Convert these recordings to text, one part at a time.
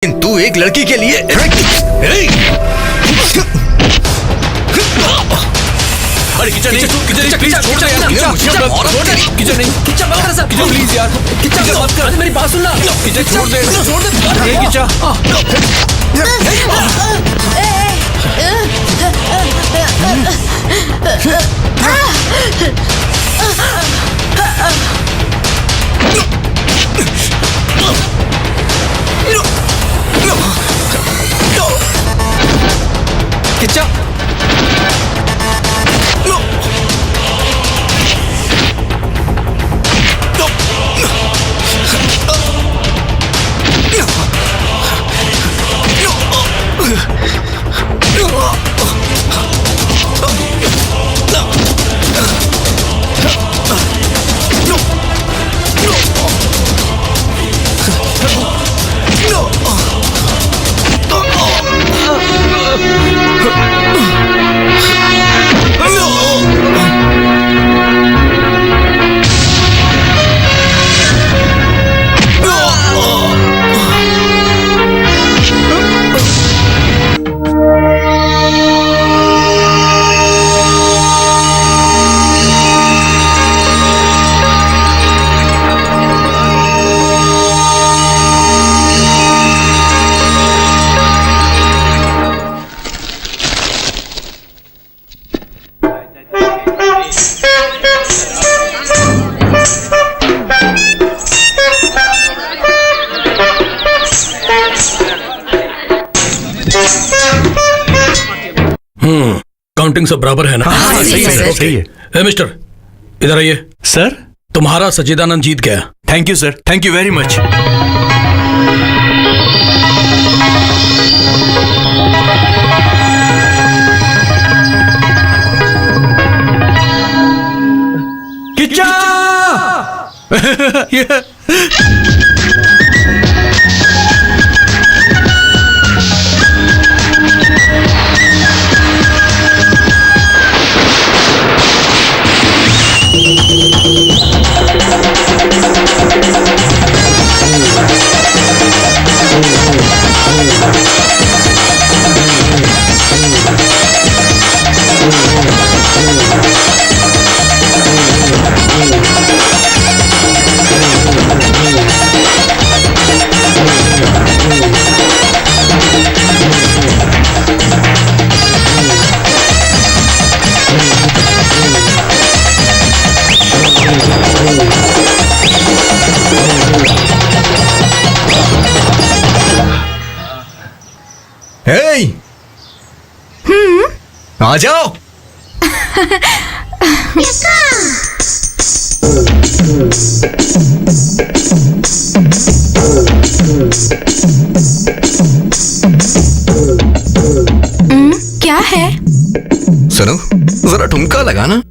तू एक लड़की के लिए अरे किचन नहीं, किचन प्लीज छोड़ दे यार, किचन प्लीज यार, किचन मेरी बात सुनना, किचन छोड़ दे किचन काउंटिंग सब बराबर है ना? हाँ, सही है। ए मिस्टर, इधर आइए। सर, तुम्हारा सच्चिदानंद जीत गया। Thank you sir, thank you very much. Kichcha आ जाओ। क्या है? सुनो, जरा ठुमका लगाना।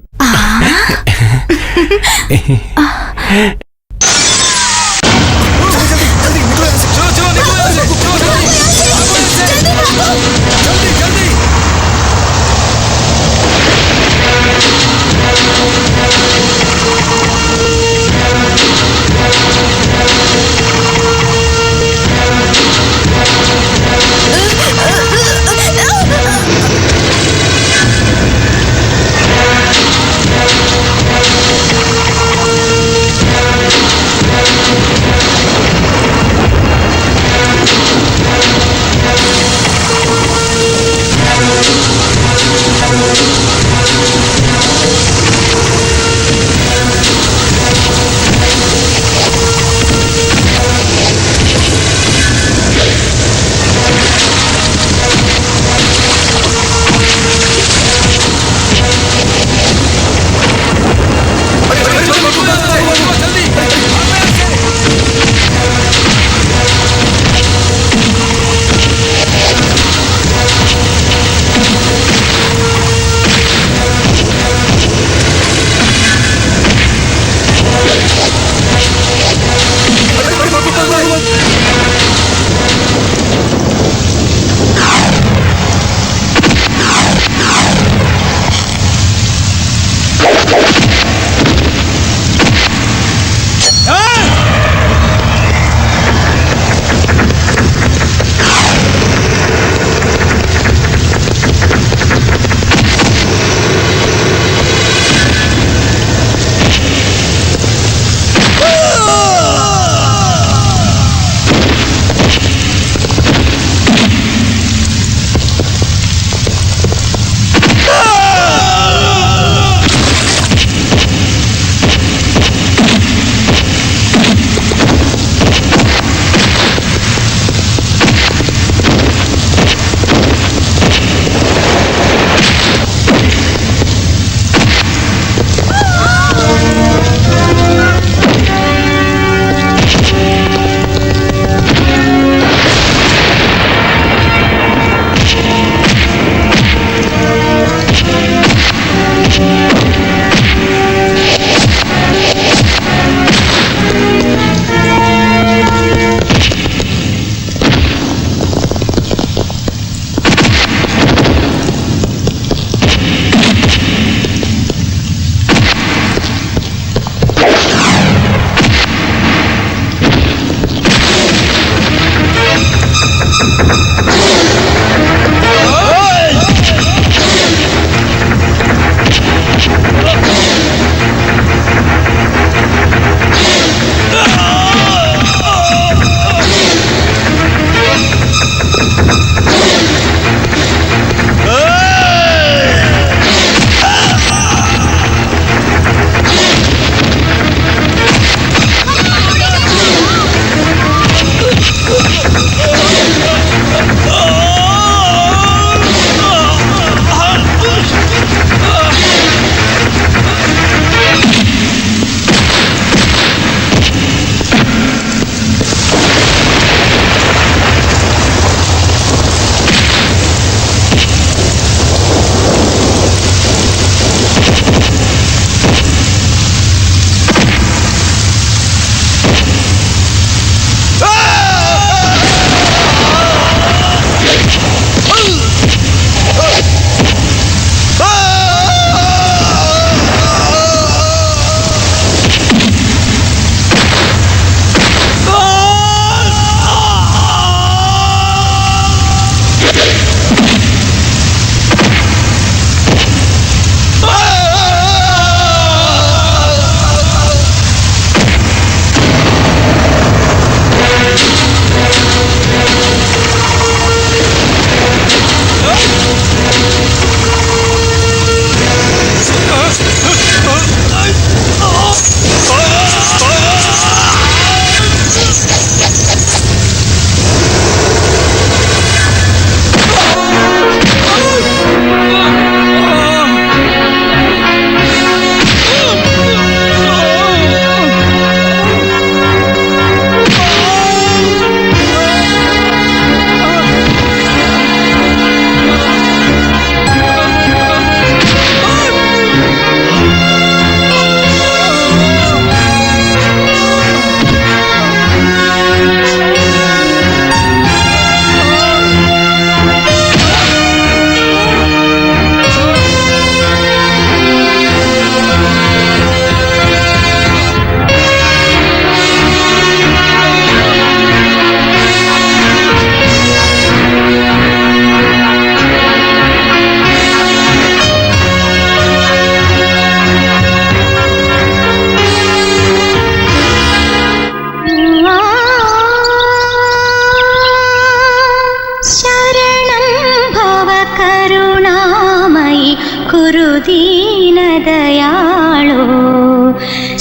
दीनदयाळो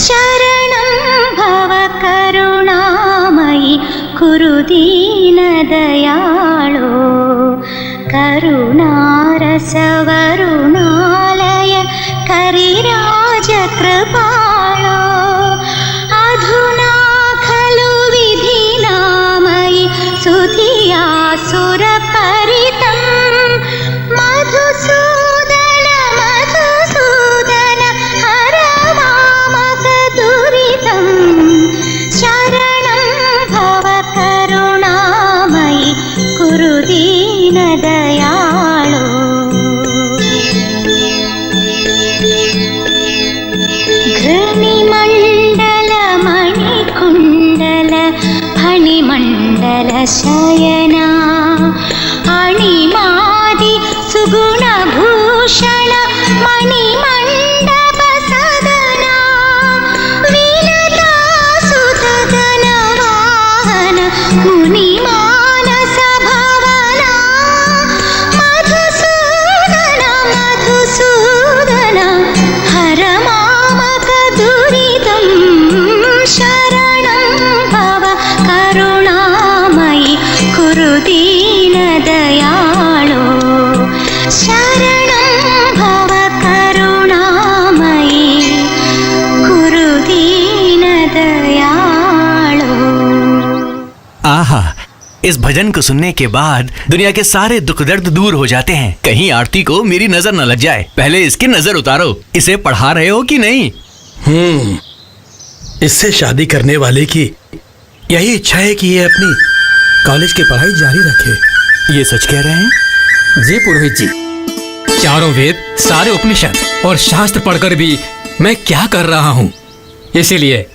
शरणं भव करुणामयि कुरु दीनदयाळो करुणारसवरुणालय करिराजकृपाळो अधुना खलु विधिनामयि सुधियासुरपरितं मधुसूदन मधुसूदन हर मामकदुरितं शरणं भव करुणामयि कुरु दीनदयाळो घृणिमण्डल मणिकुण्डल फणिमण्डल शयना अणिमादि सुगुणभूषण मणिमण्डप सदना विलता सुतगन वाहन मुनिमानस भवना मधुसूदन मधुसूदन हर मामक दुरितं शरणं भव करुणामयि कुरु दीनदयाळो शरणं भव करुणामयि कुरु दीनदयाळो। आहा, इस भजन को सुनने के बाद दुनिया के सारे दुख दर्द दूर हो जाते हैं। कहीं आरती को मेरी नजर न लग जाए। पहले इसकी नजर उतारो। इसे पढ़ा रहे हो कि नहीं? इससे शादी करने वाले की यही इच्छा है कि ये अपनी कॉलेज की पढ़ाई जारी रखे। ये सच कह रहे हैं? जी पुरोहित जी, चारों वेद, सारे उपनिषद और शास्त्र पढ़कर भी मैं क्या कर रहा हूँ। इसीलिए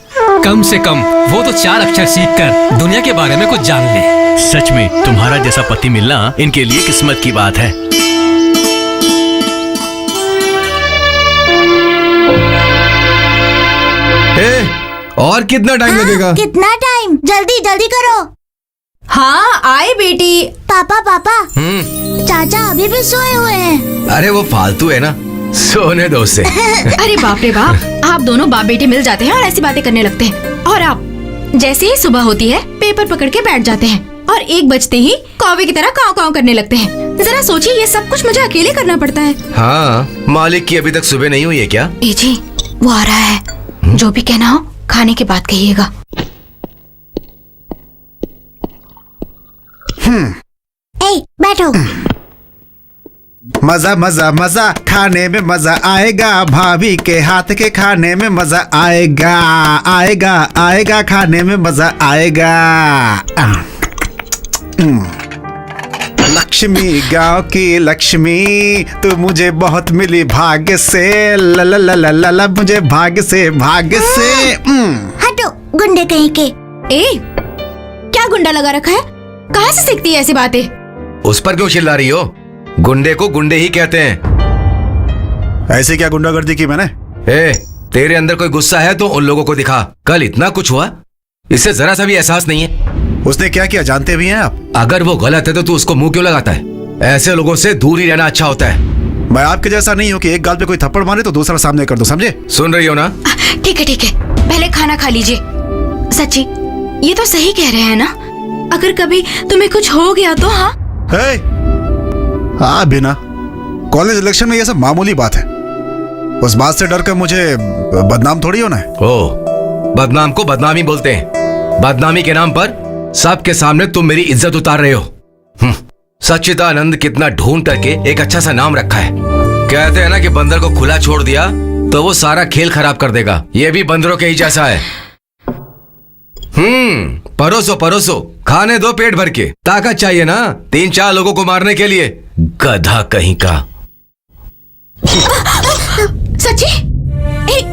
कम से कम वो तो 4 अक्षर सीखकर दुनिया के बारे में कुछ जान ले। सच में तुम्हारा जैसा पति मिलना इनके लिए किस्मत की बात है। और कितना टाइम लगेगा? कितना टाइम? जल्दी जल्दी करो। हाँ आए बेटी। पापा पापा, चाचा अभी भी सोए हुए हैं। अरे वो फालतू है ना, सोने दो उसे। अरे बाप रे बाप, आप दोनों बाप बेटे मिल जाते हैं और ऐसी बातें करने लगते हैं। और आप जैसे ही सुबह होती है पेपर पकड़ के बैठ जाते हैं और 1 बजते ही कौवे की तरह काव काव करने लगते हैं। जरा सोचिए, ये सब कुछ मुझे अकेले करना पड़ता है। हाँ, मालिक की अभी तक सुबह नहीं हुई है क्या? ए जी, वो आ रहा है। जो भी कहना हो खाने के बाद कहिएगा। ए, बैठो। मजा मजा मजा खाने में मजा आएगा, भाभी के हाथ के खाने में मजा आएगा, आएगा आएगा खाने में मजा आएगा। लक्ष्मी गांव की लक्ष्मी, तू मुझे बहुत मिली भाग्य से, ला ला ला ला ला मुझे भाग्य से हटो गुंडे कहीं के। ए, क्या गुंडा लगा रखा है? कहाँ से सीखती है ऐसी बातें? उस पर क्यों चिल्ला रही हो? गुंडे को गुंडे ही कहते हैं। ऐसे क्या गुंडागर्दी की मैंने? तेरे अंदर कोई गुस्सा है तो उन लोगों को दिखा। कल इतना कुछ हुआ, इससे जरा सा भी एहसास नहीं है। उसने क्या किया जानते भी हैं आप? अगर वो गलत है तो तू उसको मुंह क्यों लगाता है? ऐसे लोगों से दूर ही रहना अच्छा होता है। मैं आपके जैसा नहीं हूँ कि एक गाल पे कोई थप्पड़ मारे तो दूसरा सामने कर दो, समझे? सुन रही हो ना? ठीक है, पहले खाना खा लीजिए। सच्ची, ये तो सही कह रहे हैं ना? अगर कभी तुम्हें कुछ हो गया तो? हाँ हाँ बिना कॉलेज इलेक्शन में ये सब मामूली बात है। उस बात से डर कर मुझे बदनाम थोड़ी होना है। ओ, बदनाम को बदनामी बोलते हैं। बदनामी के नाम पर सबके सामने तुम मेरी इज्जत उतार रहे हो। सच्चिदानंद कितना ढूंढ करके एक अच्छा सा नाम रखा है। कहते हैं ना कि बंदर को खुला छोड़ दिया तो वो सारा खेल खराब कर देगा। ये भी बंदरों के ही जैसा है। परोसो परोसो, खाने दो पेट भर के। ताकत चाहिए ना 3-4 लोगों को मारने के लिए। गधा कहीं का। सच्ची,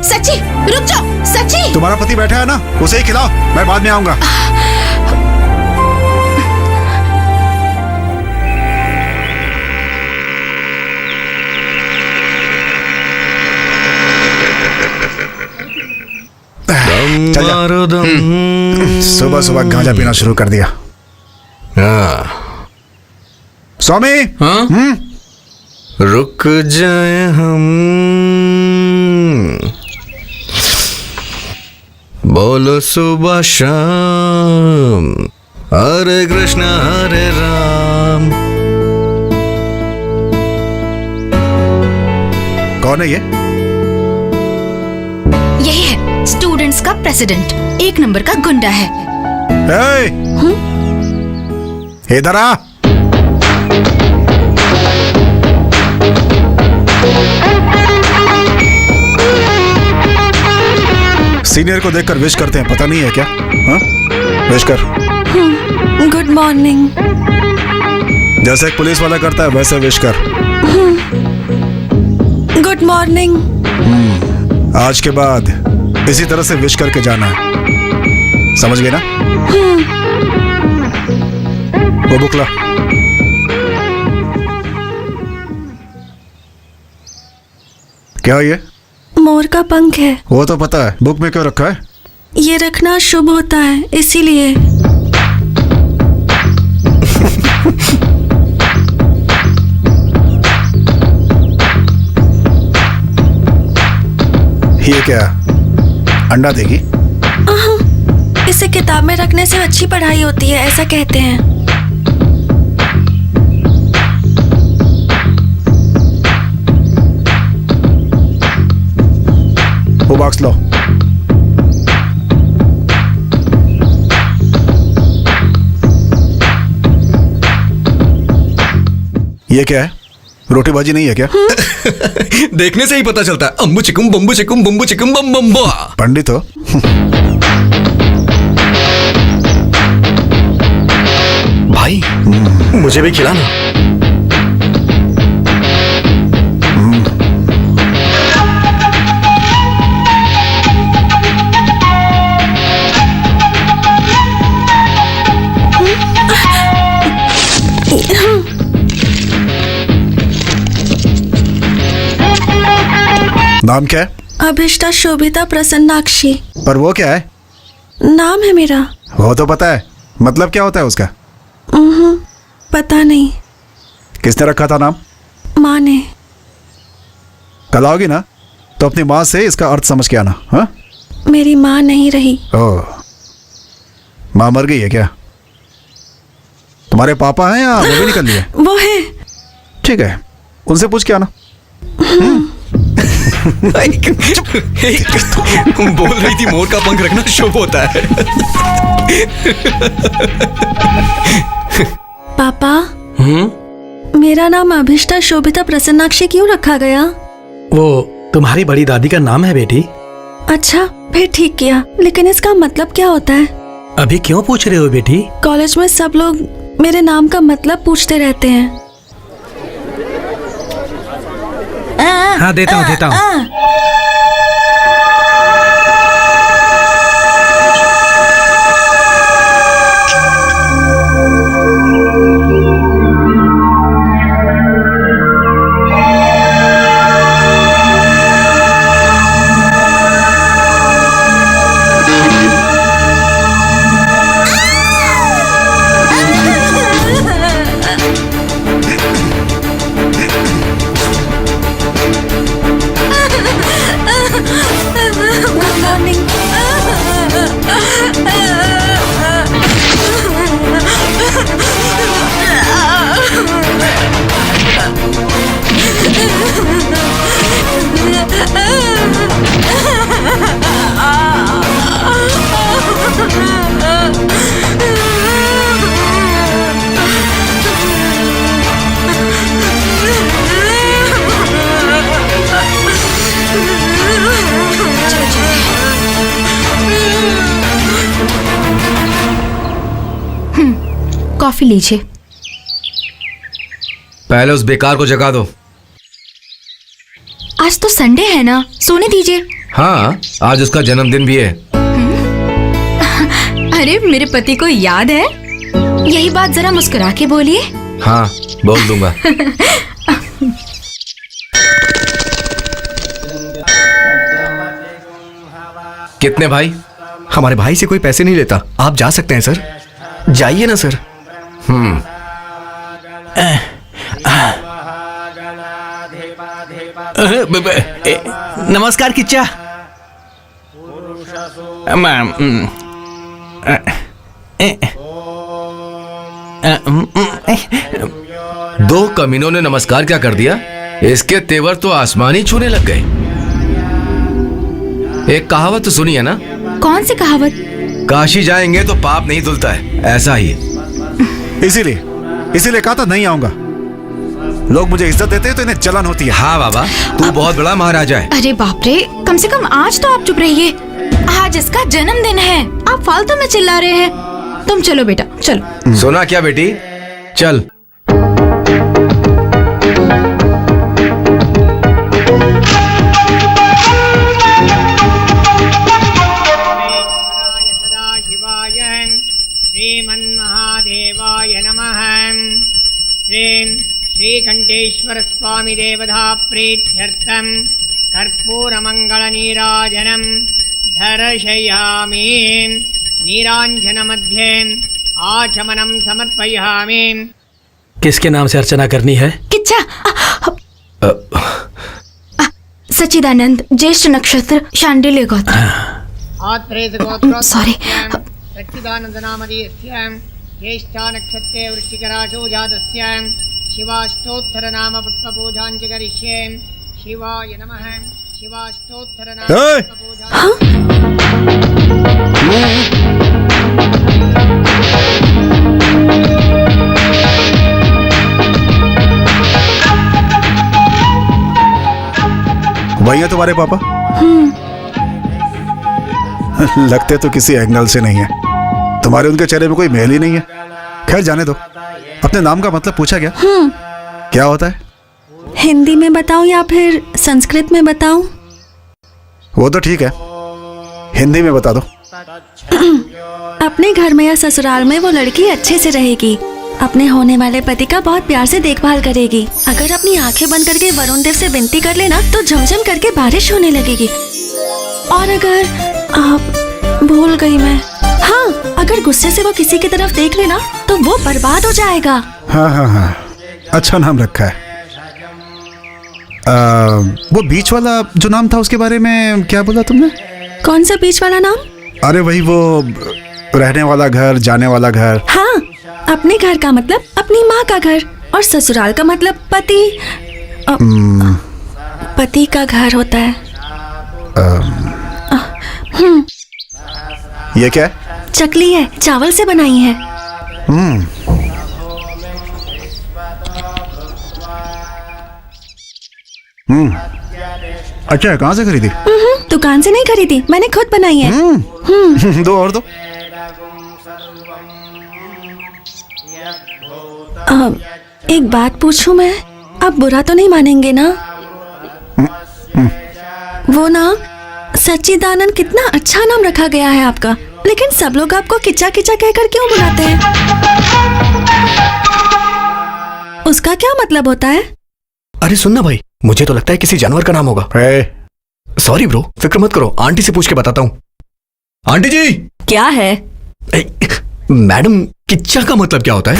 सच्ची रुक जाओ। सच्ची, तुम्हारा पति बैठा है ना, उसे ही खिलाओ, मैं बाद में आऊंगा। सुबह सुबह गांजा पीना शुरू कर दिया। स्वामी, रुक जाए हम, बोलो सुबह शाम, हरे कृष्ण हरे राम। कौन है ये? यही है स्टूडेंट्स का प्रेसिडेंट, 1 नंबर का गुंडा है। इधर आ। सीनियर को देखकर विश करते हैं, पता नहीं है क्या? हाँ? विश कर। Good morning. जैसे एक पुलिस वाला करता है वैसे विश कर। Good morning. आज के बाद इसी तरह से विश करके जाना है, समझ गए ना? वो बुक ला। क्या ये? मोर का पंख है। वो तो पता है, बुक में क्यों रखा है? ये रखना शुभ होता है, इसीलिए। ये क्या, अंडा देगी? इसे किताब में रखने से अच्छी पढ़ाई होती है, ऐसा कहते हैं। वो बॉक्स लो। ये क्या है? रोटी भाजी नहीं है क्या? देखने से ही पता चलता है। अम्बू चिकुम बम्बू चिकुम बम्बू चिकुम बम बम्बा। पंडित हो? भाई, मुझे भी खिलाना। नाम क्या है? अभिष्टा शोभिता प्रसन्नाक्षी पर वो क्या है? नाम है मेरा। वो तो पता है, मतलब क्या होता है उसका? पता नहीं। किसने रखा था नाम? माँ ने। कल आओगी ना तो अपनी माँ से इसका अर्थ समझ के आना। हाँ, मेरी माँ नहीं रही। ओह, माँ मर गई है क्या? तुम्हारे पापा हैं या वो भी निकल लिए? वो है। ठीक है, उनसे पूछ के आना। बोल रही थी मोर का पंख रखना शुभ होता है। पापा, मेरा नाम अभिष्टा शोभिता प्रसन्नाक्षी क्यों रखा गया? वो तुम्हारी बड़ी दादी का नाम है बेटी। अच्छा, फिर ठीक किया। लेकिन इसका मतलब क्या होता है? अभी क्यों पूछ रहे हो बेटी? कॉलेज में सब लोग मेरे नाम का मतलब पूछते रहते हैं। हाँ, देता हूँ। कॉफी लीजिए। पहले उस बेकार को जगा दो। आज तो संडे है ना, सोने दीजिए। हाँ, आज उसका जन्मदिन भी है। अरे मेरे पति को याद है? यही बात जरा मुस्कुरा के बोलिए। हाँ, बोल दूंगा। कितने भाई? हमारे भाई से कोई पैसे नहीं लेता। आप जा सकते हैं सर, जाइए ना सर। नमस्कार किच्चा। दो कमीनों ने नमस्कार क्या कर दिया? इसके तेवर तो आसमान ही छूने लग गए। एक कहावत तो सुनी है ना? कौन सी कहावत? काशी जाएंगे तो पाप नहीं धुलता है, ऐसा ही है। इसीलिए कहा था नहीं आऊंगा। लोग मुझे इज्जत देते हैं तो इन्हें जलन होती है। हाँ बाबा, तू बहुत बड़ा महाराजा है। अरे बाप रे, कम से कम आज तो आप चुप रहिए। आज इसका जन्मदिन है, आप फालतू में चिल्ला रहे हैं। तुम चलो बेटा, चलो। सुना क्या बेटी? चल। श्रीमन्महादेवाय नमः। श्रीं श्रीकंठेश्वर स्वामी देवता प्रीत्यर्थं कर्पूरमंगलनीराजनं दर्शयामि। नीरांजनमध्ये आचमनं समर्पयामि। किसके नाम से अर्चना करनी है? किच्चा। सच्चिदानंद, ज्येष्ठ नक्षत्र, शांडिल्य गोत्र। सॉरी। सच्चिदानंद नामधेयस्य ज्येष्ठा नक्षत्रे वृश्चिकराशौ जातस्य शिवाष्टोत्तर नाम पुष्पपूजां च करिष्ये। शिवाय नमः। शिवाष्टोत्तर नाम वही है तुम्हारे पापा? लगते तो किसी एंगल से नहीं है। तुम्हारे उनके चेहरे में कोई मेल ही नहीं है। खैर जाने दो। अपने नाम का मतलब पूछा क्या? क्या होता है? हिंदी में बताऊं या फिर संस्कृत में बताऊं? वो तो ठीक है, हिंदी में बता दो। अपने घर में या ससुराल में वो लड़की अच्छे से रहेगी, अपने होने वाले पति का बहुत प्यार से देखभाल करेगी। अगर अपनी आंखें बंद करके वरुण देव से विनती कर लेना तो झमझम करके बारिश होने लगेगी। और अगर आप भूल गई मैं, हाँ, अगर गुस्से से वो किसी की तरफ देख लेना तो वो बर्बाद हो जाएगा। हाँ हाँ हाँ, अच्छा नाम रखा है। वो बीच वाला जो नाम था उसके बारे में क्या बोला तुमने? कौन सा बीच वाला नाम? अरे वही वो रहने वाला घर, जाने वाला घर। हाँ, अपने घर का मतलब अपनी माँ का घर और ससुराल का मतलब पति पति का घर होता है। ये क्या है? चकली है, चावल से बनाई है। अच्छा है, कहाँ से खरीदी? दुकान से नहीं खरीदी, मैंने खुद बनाई है। दो और दो। एक बात पूछूं मैं, आप बुरा तो नहीं मानेंगे ना? वो ना सच्चिदानंद, कितना अच्छा नाम रखा गया है आपका, लेकिन सब लोग आपको किच्चा किच्चा कहकर क्यों बुलाते हैं? उसका क्या मतलब होता है? अरे सुनना भाई, मुझे तो लगता है किसी जानवर का नाम होगा। सॉरी ब्रो, फिक्र मत करो, आंटी से पूछ के बताता हूँ। आंटी जी, क्या है? मैडम, किच्चा का मतलब क्या होता है?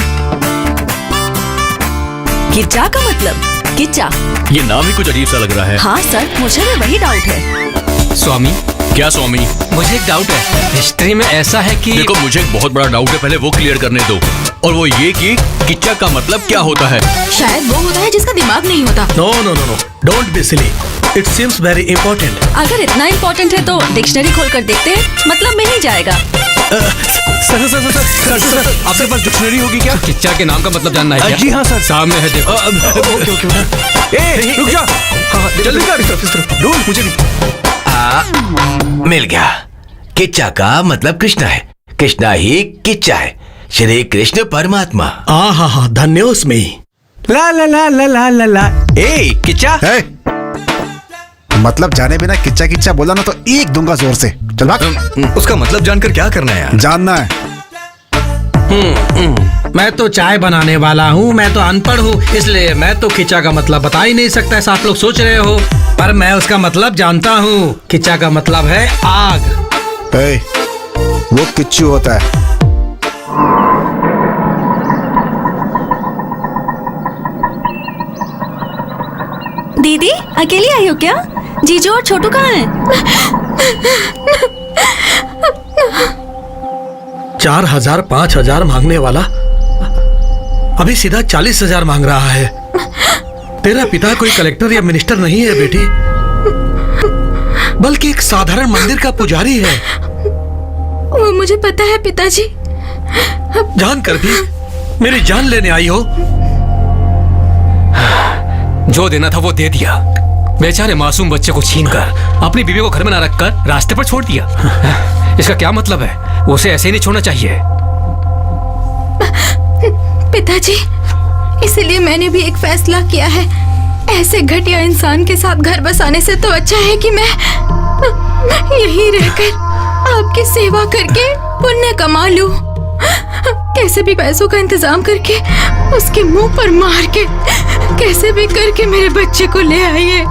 किच्चा का मतलब? किच्चा, ये नाम ही कुछ अजीब सा लग रहा है। हाँ सर, मुझे भी वही डाउट है। स्वामी, क्या स्वामी? मुझे एक डाउट है। हिस्ट्री में ऐसा है कि देखो, मुझे एक बहुत बड़ा डाउट है, पहले वो क्लियर करने दो। और वो ये कि किच्चा का मतलब क्या होता है? शायद वो होता है जिसका दिमाग नहीं होता। No no no no, don't be silly, it seems very important. अगर इतना इम्पोर्टेंट है तो डिक्शनरी खोल कर देखते हैं, मतलब में ही जाएगा। सर आपके पास डिक्शनरी होगी क्या? किच्चा के नाम का मतलब जानना है क्या? जी हाँ सर, सामने है, देखो। ओके, रुक जा, जल्दी कर, इस तरफ ढूंढ, मुझे मिल गया। किच्चा का मतलब कृष्णा है, कृष्णा ही किच्चा है, श्री कृष्ण परमात्मा। हाँ, धन्योस्मी। ला ला ला ला ला ला ला। ए किच्चा, मतलब जाने बिना किच्चा किच्चा बोला ना तो एक दूंगा जोर से। चल भाग। उसका मतलब जानकर क्या करना है यार? जानना है। मैं तो चाय बनाने वाला हूँ, मैं तो अनपढ़ हूँ, इसलिए मैं तो किच्चा का मतलब बता ही नहीं सकता, ऐसा आप लोग सोच रहे हो, पर मैं उसका मतलब जानता हूँ। किच्चा का मतलब है आग। वो किच्चू होता है। दीदी, अकेली आई हो क्या? जीजू और छोटू कहाँ हैं? 4,000 5,000 मांगने वाला अभी सीधा 40,000 मांग रहा है। तेरा पिता कोई कलेक्टर या मिनिस्टर नहीं है बेटी, बल्कि एक साधारण मंदिर का पुजारी है। वो मुझे पता है पिताजी। जानकर भी मेरी जान लेने आई हो? जो देना था वो दे दिया। बेचारे मासूम बच्चे को छीनकर अपनी बीवी को घर में ना रखकर रास्ते पर छोड़ दिया। इसका क्या मतलब है? उसे ऐसे ही नहीं छोड़ना चाहिए। पिताजी, इसीलिए मैंने भी एक फैसला किया है। ऐसे घटिया इंसान के साथ घर बसाने से तो अच्छा है कि मैं यहीं रहकर आपकी सेवा करके पुण्य कमा लूं। कैसे भी पैसों का इंतजाम करके उसके मुंह पर मार के कैसे भी करके मेरे बच्चे को ले आइए।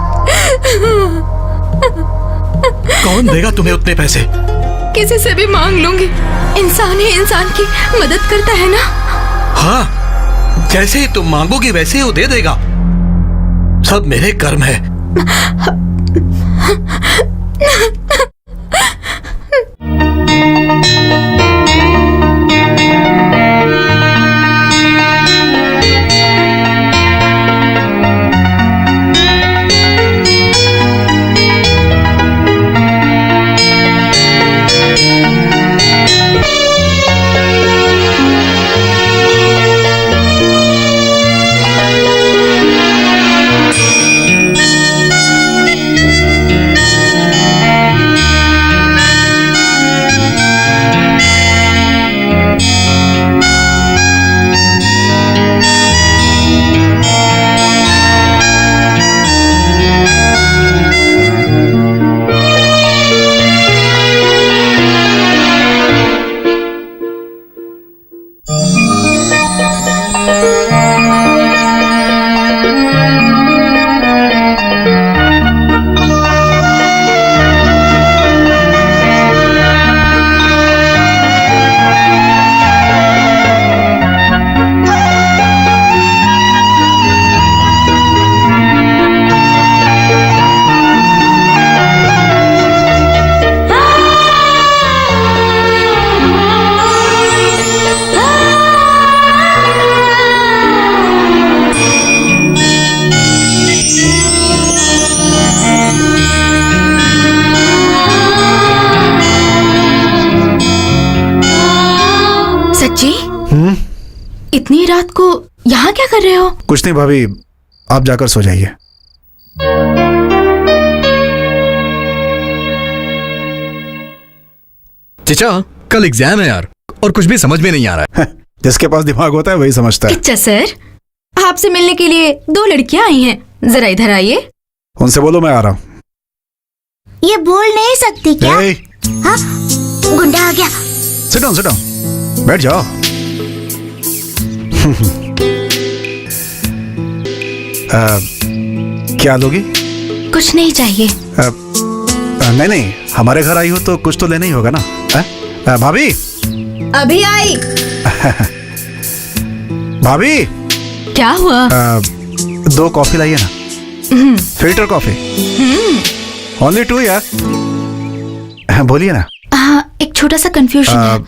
कौन देगा तुम्हें उतने पैसे? किसी से भी मांग लूंगी। इंसान ही इंसान की मदद करता है ना। हाँ, जैसे ही तुम मांगोगी वैसे ही वो दे देगा। सब मेरे कर्म है। इतनी रात को यहाँ क्या कर रहे हो? कुछ नहीं भाभी, आप जाकर सो जाइए। चचा कल एग्जाम है यार, और कुछ भी समझ में नहीं आ रहा है। जिसके पास दिमाग होता है वही समझता है। किच्चा सर, आपसे मिलने के लिए 2 लड़कियां आई हैं, जरा इधर आइए। उनसे बोलो मैं आ रहा हूँ। ये बोल नहीं सकती क्या? Hey, हाँ, गुंडा आ गया। sit down, sit down. बैठ जाओ। क्या लोगी? कुछ नहीं चाहिए। नहीं नहीं, हमारे घर आई हो तो कुछ तो लेना ही होगा ना। भाभी अभी आई। भाभी क्या हुआ? 2 कॉफी लाइए ना, फिल्टर कॉफी। ओनली 2 यार। बोलिए ना। हाँ, एक छोटा सा कंफ्यूजन है।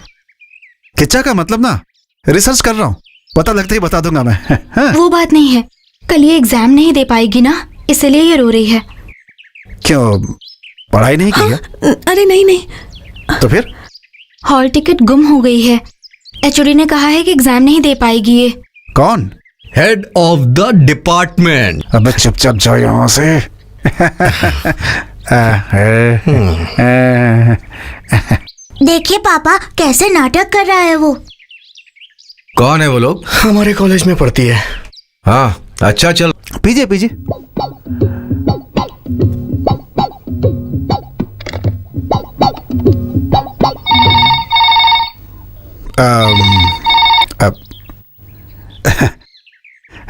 किच्चा का मतलब ना, रिसर्च कर रहा हूँ, पता लगते ही बता दूंगा मैं। हाँ? वो बात नहीं है, कल ये एग्जाम नहीं दे पाएगी ना, इसलिए ये रो रही है। क्यों, पढ़ाई नहीं की है? अरे नहीं नहीं। तो फिर? हॉल टिकट गुम हो गई है। एचओडी ने कहा है कि एग्जाम नहीं दे पाएगी ये। कौन? Head of the department. अबे चुपचाप जाओ यहाँ से। देखिए पापा कैसे नाटक कर रहा है वो। कौन है वो लोग? हमारे कॉलेज में पढ़ती है। हाँ अच्छा, चल पीजिए पीजिए।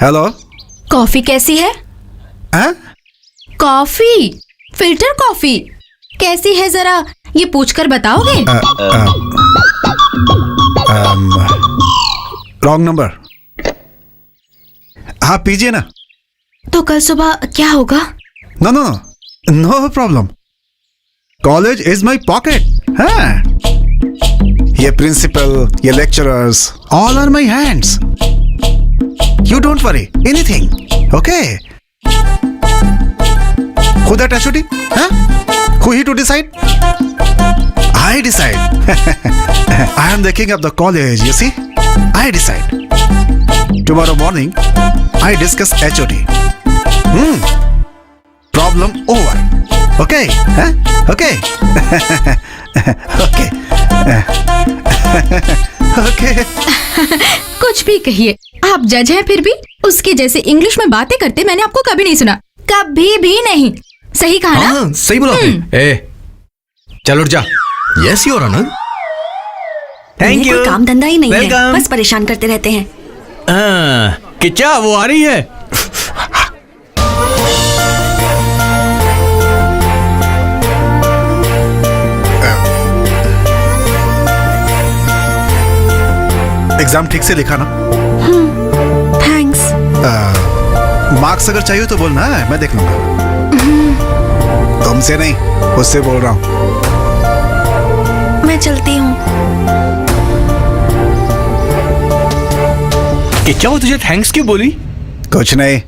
हेलो। कॉफी कैसी है? हाँ? कॉफी, फिल्टर कॉफी कैसी है, जरा ये पूछकर बताओगे? Wrong number. हाँ पीजिए ना। तो कल सुबह क्या होगा? No no no problem. College is my pocket. हाँ, ये प्रिंसिपल, ये lecturers, all are my hands. You don't worry anything, okay? Who that HOD? Huh? Who he to decide? I decide. I am the king of the college, you see? I decide. Tomorrow morning, I discuss HOD. Problem over. Okay? Huh? Okay? Okay. Okay. कुछ भी कहिए, आप जज हैं फिर भी उसके जैसे इंग्लिश में बातें करते मैंने आपको कभी नहीं सुना, कभी भी नहीं। सही कहा ना? हाँ, सही बोला आपने। ए, चल उठ जा। Yes your honour. थैंक इन्हें यू। कोई काम धंधा ही नहीं है, Welcome. बस परेशान करते रहते हैं। किच्चा वो आ रही है। एग्जाम ठीक से लिखा ना? थैंक्स। मार्क्स अगर चाहिए तो बोलना, है मैं देख लूंगा। तुमसे नहीं, उससे बोल रहा हूँ। मैं चलती हूँ। किच्चा वो तुझे थैंक्स क्यों बोली? कुछ नहीं,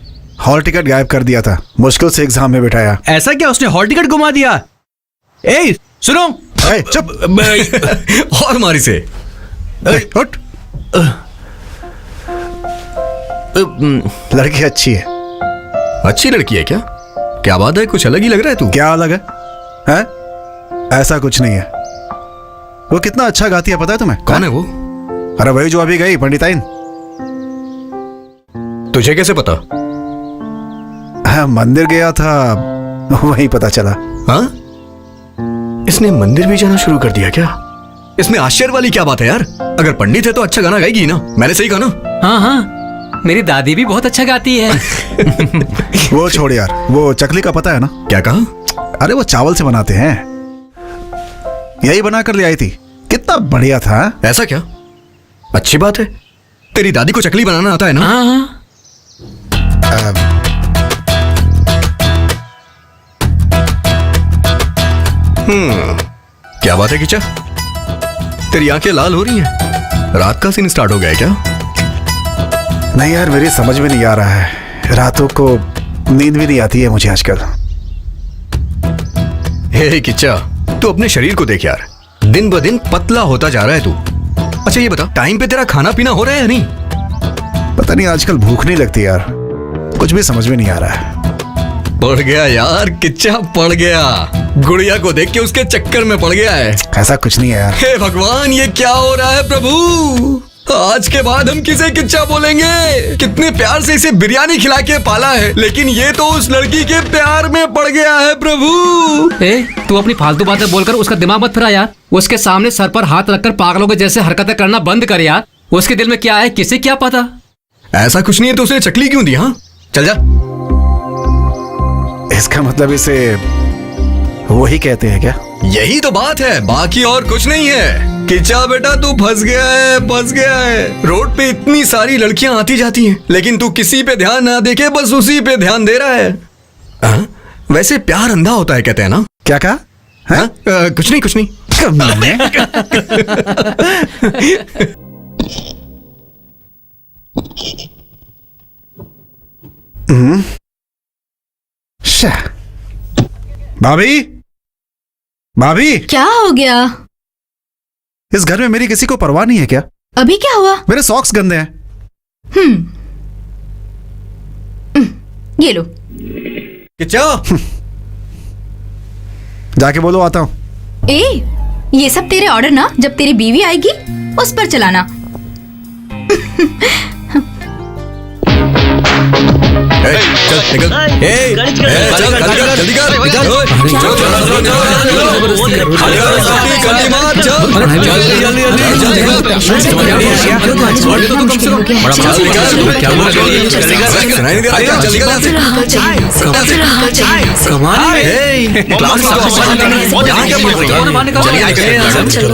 हॉल टिकट गायब कर दिया था, मुश्किल से एग्जाम में बिठाया। ऐसा क्या, उसने हॉल टिकट घुमा दिया? ए सुनो। ए, चुप। और मारी से। ए, उठ। लड़की अच्छी है। अच्छी लड़की है क्या? क्या बात है, कुछ अलग ही लग रहा है तू। क्या अलग है? हैं? ऐसा कुछ नहीं है। वो कितना अच्छा गाती है पता है तुम्हें? कौन है वो? अरे वही जो अभी गई, पंडिताइन। तुझे कैसे पता? हाँ, मंदिर गया था, वहीं पता चला। हाँ, इसने मंदिर भी जाना शुरू कर दिया क्या? इसमें आश्चर्य वाली क्या बात है यार? अगर पंडित है तो अच्छा गाना गाएगी ना। मैंने सही कहा ना? हाँ हाँ, मेरी दादी भी बहुत अच्छा गाती है। वो छोड़ यार, वो चकली का पता है ना? क्या कहा? अरे वो चावल से बनाते हैं, यही बना कर ले आई थी, कितना बढ़िया था। ऐसा क्या? अच्छी बात है। तेरी दादी को चकली बनाना आता है ना? हाँ हाँ। क्या बात है किचा? तेरी आंखें लाल हो रही हैं। रात का सीन स्टार्ट हो गया है क्या? नहीं यार, मेरी समझ में नहीं आ रहा है, रातों को नींद भी नहीं आती है मुझे आजकल। हे किच्चा, तू अपने शरीर को देख यार, दिन ब दिन पतला होता जा रहा है तू। अच्छा ये बता, टाइम पे तेरा खाना पीना हो रहा है या नहीं? पता नहीं आजकल भूख नहीं लगती यार, कुछ भी समझ में नहीं आ रहा है। पड़ गया यार, किच्चा पड़ गया। गुड़िया को देख के उसके चक्कर में पड़ गया है। ऐसा कुछ नहीं है यार। हे भगवान, ये क्या हो रहा है प्रभु? आज के बाद हम किसे किच्चा बोलेंगे? कितने प्यार से इसे बिरयानी खिला के पाला है, लेकिन ये तो उस लड़की के प्यार में पड़ गया है प्रभु। तू अपनी फालतू बातें बोलकर उसका दिमाग मत फिरा यार। उसके सामने सर पर हाथ रखकर पागलों के जैसे हरकतें करना बंद कर यार। उसके दिल में क्या है किसे क्या पता। ऐसा कुछ नहीं है तो उसने चकली क्यों दी? हाँ चल जा। इसका मतलब इसे वही कहते हैं क्या? यही तो बात है, बाकी और कुछ नहीं है। किच्चा बेटा तू फंस गया है, फंस गया है। रोड पे इतनी सारी लड़कियां आती जाती हैं, लेकिन तू किसी पे ध्यान ना देके बस उसी पे ध्यान दे रहा है। वैसे प्यार अंधा होता है कहते हैं ना? क्या कहा? कुछ नहीं, कुछ नहीं। भाभी, भाभी, क्या हो गया? इस घर में मेरी किसी को परवाह नहीं है क्या? अभी क्या हुआ? मेरे सॉक्स गंदे हैं। ये लो। किच्चा, जाके बोलो आता हूँ। ये सब तेरे ऑर्डर ना, जब तेरी बीवी आएगी उस पर चलाना। चल निकल। जल्दी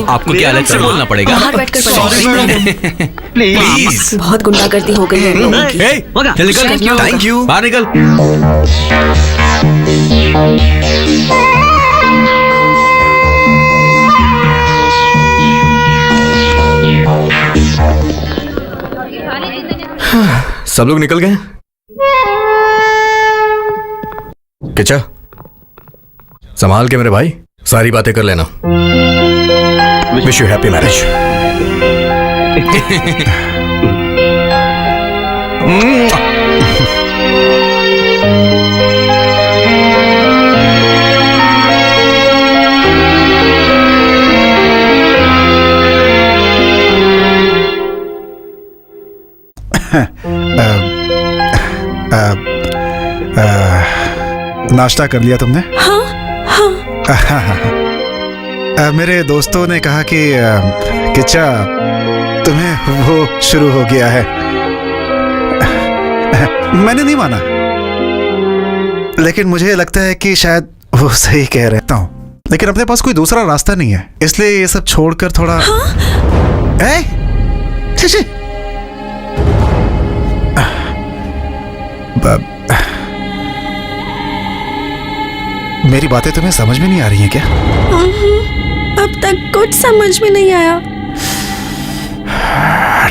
आपको क्या अलग से बोलना पड़ेगा? प्लीज, बहुत गुंडागर्दी हो गई है। Thank you. बाहर निकल। सब लोग निकल गए? किच्चा, संभाल के मेरे भाई, सारी बातें कर लेना। Wish you happy marriage. नाश्ता कर लिया तुमने? मेरे दोस्तों ने कहा कि किच्चा तुम्हें वो शुरू हो गया है। मैंने नहीं माना, लेकिन मुझे लगता है कि शायद वो सही कह रहता हूँ, लेकिन अपने पास कोई दूसरा रास्ता नहीं है, इसलिए ये सब छोड़कर थोड़ा मेरी बातें तुम्हें समझ में नहीं आ रही हैं क्या? अब तक कुछ समझ में नहीं आया।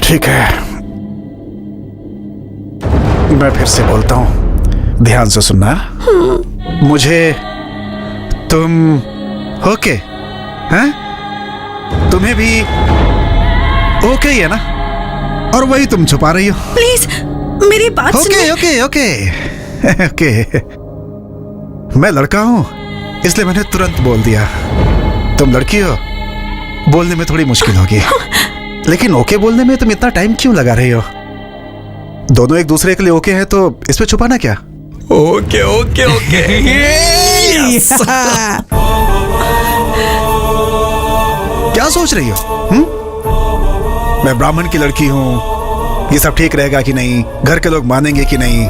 ठीक है, मैं फिर से बोलता हूं, ध्यान से सुनना। मुझे तुम ओके हैं? तुम्हें भी ओके ही है ना? और वही तुम छुपा रही हो। प्लीज मेरी बात सुनिए। Okay okay okay. मैं लड़का हूं, इसलिए मैंने तुरंत बोल दिया। तुम लड़की हो, बोलने में थोड़ी मुश्किल होगी, लेकिन ओके बोलने में तुम इतना टाइम क्यों लगा रही हो? दोनों एक दूसरे के लिए ओके हैं, तो इस पे छुपाना क्या? Okay okay okay. क्या सोच रही हो? मैं ब्राह्मण की लड़की हूं, ये सब ठीक रहेगा कि नहीं, घर के लोग मानेंगे कि नहीं,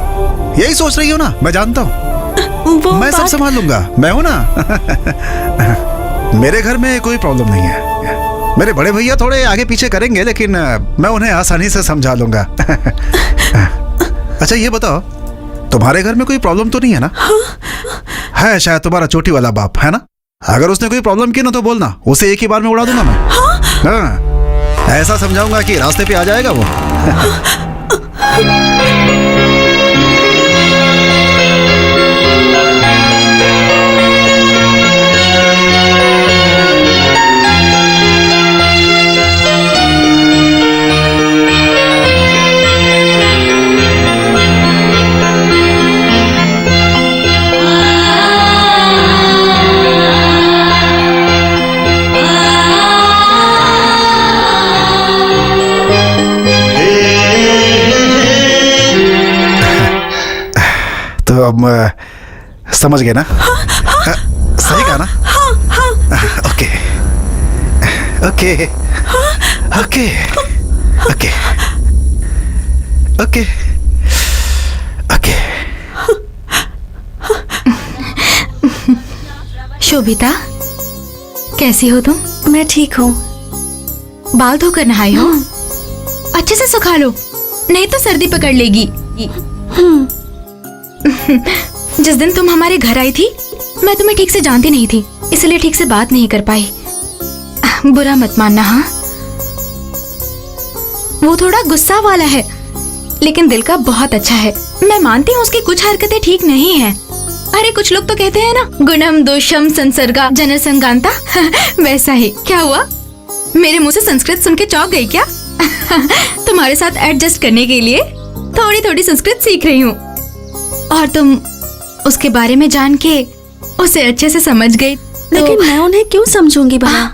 यही सोच रही हो ना? मैं जानता हूं, मैं सब संभाल लूंगा, मैं हूं ना। मेरे घर में कोई प्रॉब्लम नहीं है। मेरे बड़े भैया थोड़े आगे पीछे करेंगे, लेकिन मैं उन्हें आसानी से समझा लूंगा। अच्छा ये बताओ, तुम्हारे घर में कोई प्रॉब्लम तो नहीं है ना? है शायद तुम्हारा चोटी वाला बाप, है ना? अगर उसने कोई प्रॉब्लम की ना तो बोलना, उसे एक ही बार में उड़ा दूंगा मैं। हाँ, ऐसा समझाऊंगा कि रास्ते पे आ जाएगा वो। समझ गए ना? सही कहा ना? Okay okay okay okay okay okay. Shobhita, कैसी हो तुम? मैं ठीक हूँ। बाल धोकर नहाई हो? अच्छे से सुखा लो, नहीं तो सर्दी पकड़ लेगी। जिस दिन तुम हमारे घर आई थी, मैं तुम्हें ठीक से जानती नहीं थी, इसलिए ठीक से बात नहीं कर पाई। बुरा मत मानना। हाँ, वो थोड़ा गुस्सा वाला है, लेकिन दिल का बहुत अच्छा है। मैं मानती हूँ उसकी कुछ हरकतें ठीक नहीं हैं। अरे कुछ लोग तो कहते हैं ना, गुणम दोषम संसर्गा जनसंगांता। वैसा ही। क्या हुआ, मेरे मुंह से संस्कृत सुन के चौंक गई क्या? तुम्हारे साथ एडजस्ट करने के लिए थोड़ी थोड़ी संस्कृत सीख रही हूँ, और तुम उसके बारे में जान के उसे अच्छे से समझ गई। लेकिन मैं उन्हें क्यों समझूंगी भला?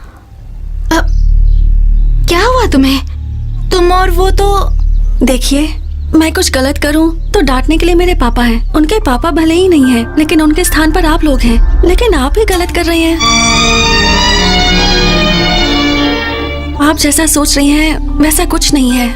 क्या हुआ तुम्हें? तुम और वो तो... देखिए, मैं कुछ गलत करूं तो डांटने के लिए मेरे पापा हैं। उनके पापा भले ही नहीं हैं, लेकिन उनके स्थान पर आप लोग हैं। लेकिन आप ही गलत कर रहे हैं। आप जैसा सोच रही हैं वैसा कुछ नहीं है।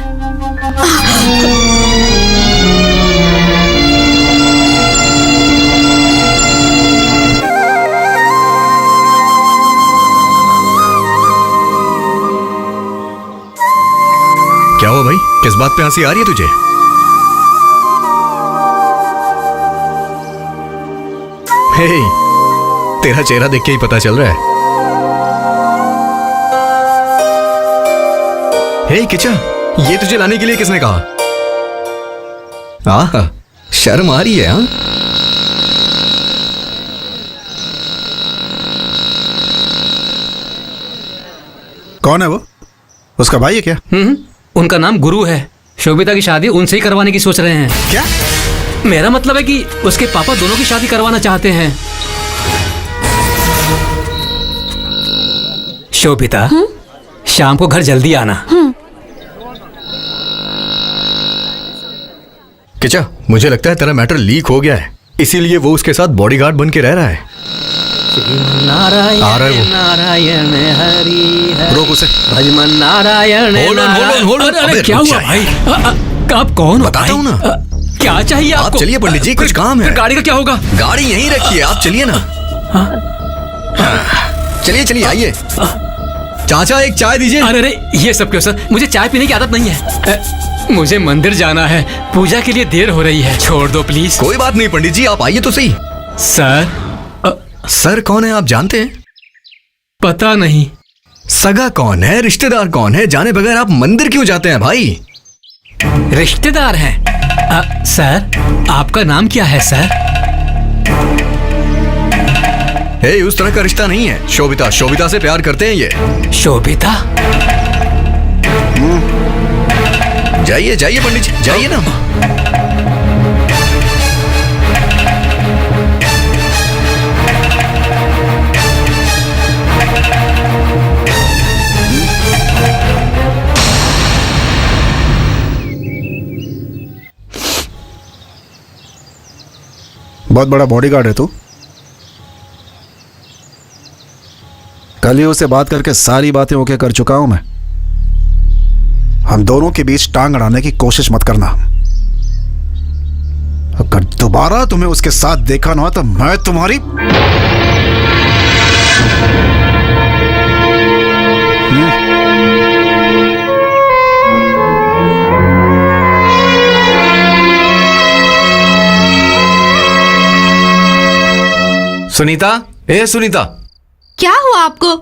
क्या हुआ भाई, किस बात पे हंसी आ रही है तुझे? हे, तेरा चेहरा देख के ही पता चल रहा है। हे किचा, ये तुझे लाने के लिए किसने कहा? आहा, शर्म आ रही है? हाँ, कौन है वो? उसका भाई है क्या? उनका नाम गुरु है। शोभिता की शादी उनसे ही करवाने की सोच रहे हैं। क्या? मेरा मतलब है कि उसके पापा दोनों की शादी करवाना चाहते हैं। शोभिता, शाम को घर जल्दी आना। किचा, मुझे लगता है तेरा मैटर लीक हो गया है, इसीलिए वो उसके साथ बॉडीगार्ड बन के रह रहा है। नारायण आ रहा है वो। नारायण हरि हरि। रोक उसे। भजमन Narayan. Hold on, hold on, hold on। अरे अबे, क्या रुक हुआ जा। भाई? आप कौन हो? बताता हूँ ना। क्या चाहिए आप आपको? चलिए पंडित जी, कुछ काम है। फिर गाड़ी का क्या होगा? गाड़ी यहीं रखिए, आप चलिए ना। चलिए चलिए, आइए। चाचा, एक चाय दीजिए। अरे अरे, ये सब क्यों सर? मुझे चाय पीने की आदत नहीं है। मुझे मंदिर जाना है, पूजा के लिए देर हो रही है। छोड़ दो प्लीज। कोई बात नहीं पंडित जी, आप आइए तो सही। सर, सर कौन है आप जानते हैं? पता नहीं। सगा कौन है, रिश्तेदार कौन है, जाने बगैर आप मंदिर क्यों जाते हैं भाई? रिश्तेदार हैं। सर, आपका नाम क्या है सर? हे, उस तरह का रिश्ता नहीं है। शोभिता, शोभिता से प्यार करते हैं ये। शोभिता? जाइए जाइए पंडित जी, जाइए ना। बहुत बड़ा बॉडीगार्ड है तू। कल ही उससे बात करके सारी बातें ओके कर चुका हूं मैं। हम दोनों के बीच टांग अड़ाने की कोशिश मत करना। अगर दोबारा तुम्हें उसके साथ देखा ना तो मैं तुम्हारी... सुनीता, ए सुनीता। क्या हुआ आपको?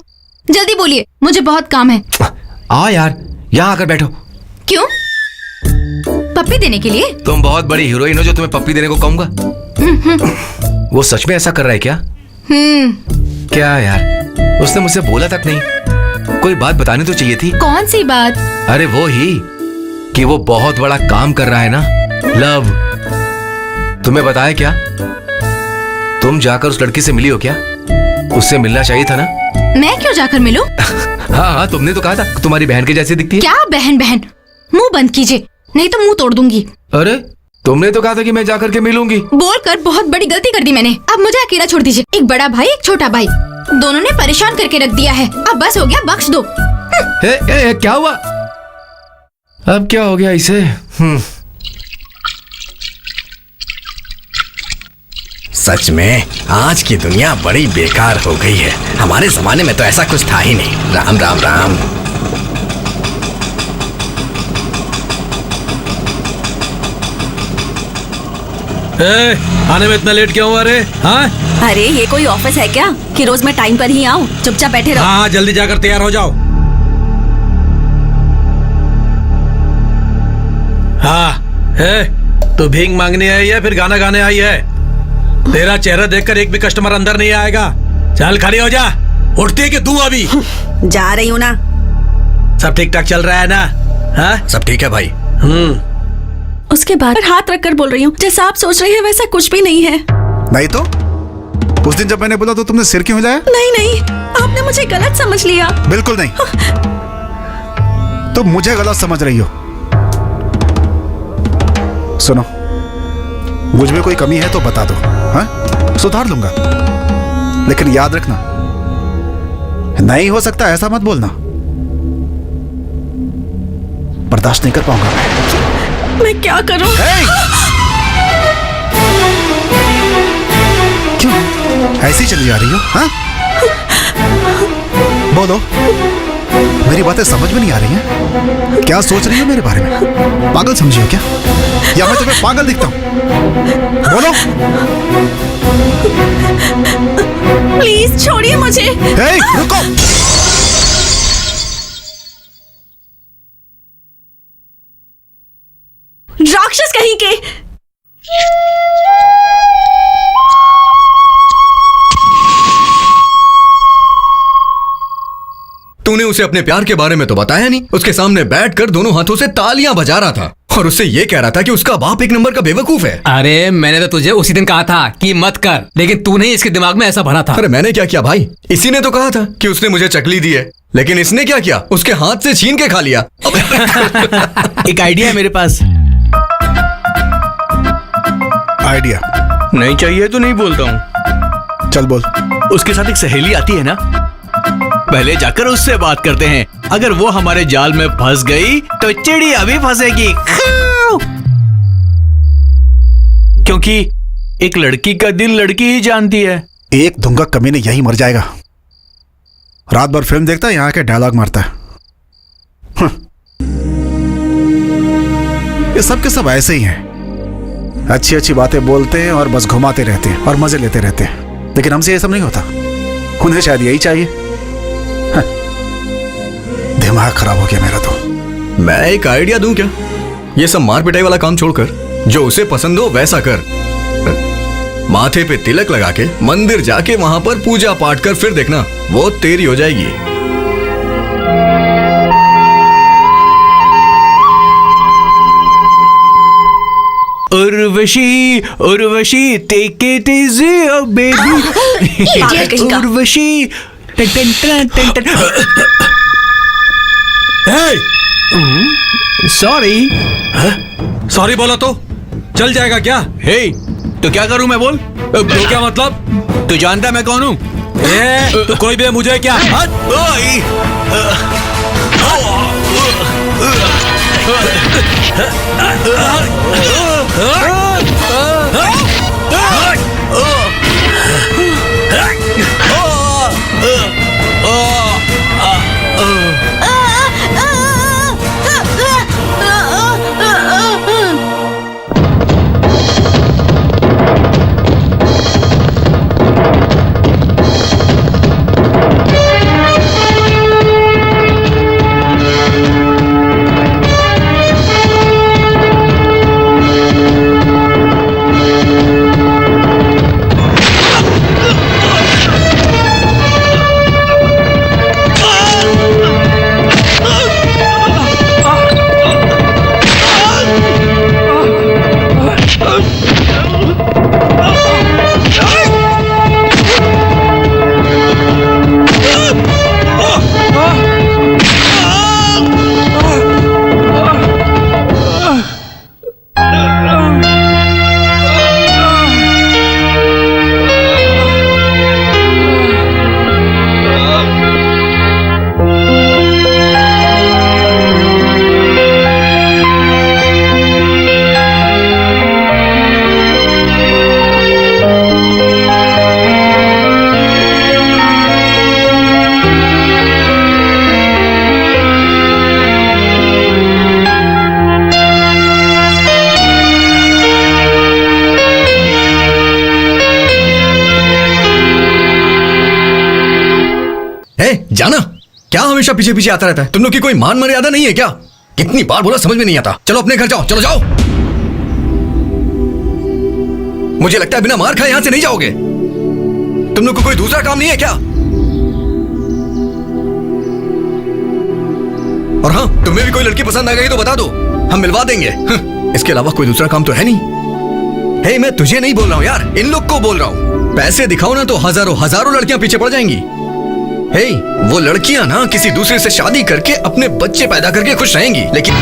जल्दी बोलिए, मुझे बहुत काम है। आ यार, यहाँ आकर बैठो। क्यों? पप्पी देने के लिए? तुम बहुत बड़ी हीरोइन हो जो तुम्हें पप्पी देने को कहूंगा। वो सच में ऐसा कर रहा है क्या? क्या यार, उसने मुझसे बोला तक नहीं। कोई बात बतानी तो चाहिए थी। कौन सी बात? अरे वो ही कि वो बहुत बड़ा काम कर रहा है ना, लव। तुम्हें बताया क्या? तुम जाकर उस लड़की से मिली हो क्या? उससे मिलना चाहिए था ना। मैं क्यों जाकर मिलूं? हाँ हाँ, तुमने तो कहा था तुम्हारी बहन के जैसी दिखती है। क्या बहन बहन? मुंह बंद कीजिए, नहीं तो मुंह तोड़ दूंगी। अरे तुमने तो कहा था कि मैं जाकर के मिलूंगी। बोलकर बहुत बड़ी गलती कर दी मैंने। अब मुझे अकेला छोड़ दीजिए। एक बड़ा भाई एक छोटा भाई, दोनों ने परेशान करके रख दिया है। अब बस हो गया, बख्श दो। क्या हुआ? अब क्या हो गया इसे? सच में आज की दुनिया बड़ी बेकार हो गई है। हमारे जमाने में तो ऐसा कुछ था ही नहीं। राम राम राम। आने में इतना लेट क्यों हुआ रे? हाँ अरे ये कोई ऑफिस है क्या कि रोज मैं टाइम पर ही आऊँ? चुपचाप बैठे रहो। हाँ, जल्दी जाकर तैयार हो जाओ। हाँ, तो भीख मांगने आई है फिर गाना गाने आई है? तेरा चेहरा देखकर एक भी कस्टमर अंदर नहीं आएगा। चल खड़ी हो जा। उठती है कि दूं अभी? जा रही हूँ ना। सब ठीक ठाक चल रहा है ना? हाँ सब ठीक है भाई। उसके बाद हाथ रखकर बोल रही हूँ, जैसा आप सोच रहे हैं वैसा कुछ भी नहीं है। नहीं तो उस दिन जब मैंने बोला तो तुमने सिर क्यों हिलाया? नहीं नहीं, आपने मुझे गलत समझ लिया। बिल्कुल नहीं, तुम मुझे गलत समझ रही हो। सुनो, मुझ में कोई कमी है तो बता दो, हाँ सुधार लूंगा। लेकिन याद रखना, नहीं हो सकता ऐसा मत बोलना। बर्दाश्त नहीं कर पाऊंगा मैं क्या करूं? क्यों ऐसी चली जा रही हो? हाँ बोलो, मेरी बातें समझ में नहीं आ रही हैं? क्या सोच रही हो मेरे बारे में? पागल समझी हो क्या, या मैं तुम्हें पागल दिखता हूं? बोलो। प्लीज छोड़िए मुझे। हे, रुको। राक्षस कहीं के। तूने उसे अपने प्यार के बारे में तो बताया नहीं। उसके सामने बैठकर दोनों हाथों से तालियां बजा रहा था और उससे ये कह रहा था कि उसका बाप एक नंबर का बेवकूफ है। अरे मैंने तो तुझे उसी दिन कहा था कि मत कर, लेकिन तूने इसके दिमाग में ऐसा भरा था। अरे मैंने क्या किया भाई? इसी ने तो कहा था कि उसने मुझे चकली दी है, लेकिन इसने क्या किया? उसके हाथ से छीन के खा लिया। एक आइडिया है मेरे पास। आइडिया नहीं चाहिए तो नहीं बोलता हूँ। चल बोल। उसके साथ एक सहेली आती है ना, पहले जाकर उससे बात करते हैं। अगर वो हमारे जाल में फंस गई तो चिड़िया भी फंसेगी। क्योंकि एक लड़की का दिल लड़की ही जानती है। एक धुंगा कमीने यही मर जाएगा। रात भर फिल्म देखता है, यहाँ के डायलॉग मारता है। ये सब के सब ऐसे ही हैं। अच्छी अच्छी बातें बोलते हैं और बस घुमाते रहते हैं और मजे लेते रहते हैं, लेकिन हमसे ये सब नहीं होता। उन्हें शायद यही चाहिए। दिमाग खराब हो गया मेरा तो। मैं एक आइडिया दूं क्या? ये सब मार पिटाई वाला काम छोड़कर जो उसे पसंद हो वैसा कर। माथे पे तिलक लगा के मंदिर जाके वहां पर पूजा पाठ कर, फिर देखना वो तेरी हो जाएगी। Urvashi Urvashi take it easy oh baby. Urvashi टन टन टन टन। सॉरी। सॉरी बोला तो चल जाएगा क्या? हे तो क्या करूं मैं? बोल। तो क्या मतलब? तू जानता मैं कौन हूं? तो कोई भी मुझे क्या? जाना। क्या हमेशा पीछे पीछे आता रहता है? तुम लोग की कोई मान मर्यादा नहीं है क्या? कितनी बार बोला, समझ में नहीं आता। चलो अपने घर जाओ, चलो जाओ। मुझे लगता है बिना मार खाए यहां से नहीं जाओगे। तुम लोग को कोई दूसरा काम नहीं है क्या? और हाँ, तुम्हें भी कोई लड़की पसंद आ गई तो बता दो, हम मिलवा देंगे। इसके अलावा कोई दूसरा काम तो है नहीं। हे, मैं तुझे नहीं बोल रहा हूं यार, इन लोग को बोल रहा हूं। पैसे दिखाओ ना तो हजारों हजारों लड़कियां पीछे पड़ जाएंगी। हे, वो लड़कियां ना किसी दूसरे से शादी करके अपने बच्चे पैदा करके खुश रहेंगी, लेकिन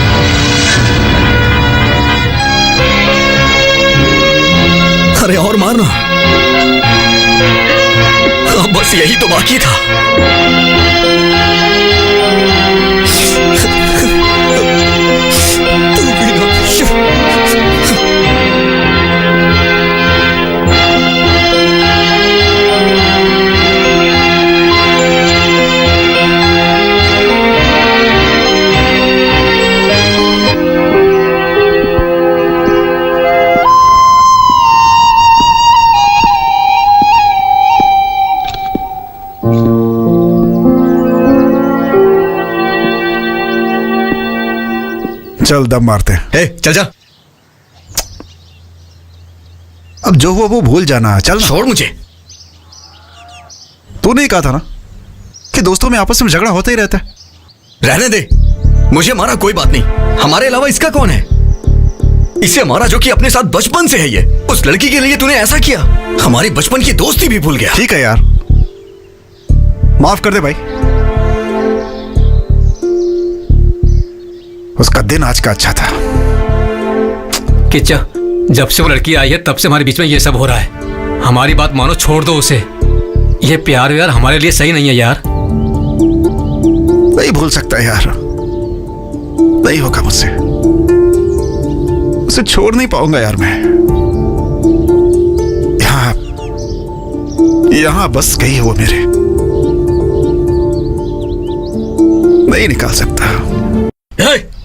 अरे और मारना, बस यही तो बाकी था। तू भी ना चल दम मारते हैं। हे, चल जा। अब जो हुआ वो भूल जाना, चल ना। छोड़ मुझे। तू नहीं कहा था ना कि दोस्तों में आपस में झगड़ा होता ही रहता है? रहने दे, मुझे मारा कोई बात नहीं। हमारे अलावा इसका कौन है? इसे मारा जो कि अपने साथ बचपन से है। ये उस लड़की के लिए तूने ऐसा किया, हमारी बचपन की दोस्ती भी भूल गया। ठीक है यार, माफ कर दे भाई। उसका दिन आज का अच्छा था। किच्चा, जब से वो लड़की आई है तब से हमारे बीच में ये सब हो रहा है। हमारी बात मानो, छोड़ दो उसे। ये प्यार यार हमारे लिए सही नहीं है यार। नहीं भूल सकता यार, नहीं होगा मुझसे। उसे छोड़ नहीं पाऊंगा यार मैं। यहां बस गई वो मेरे, नहीं निकाल सकता।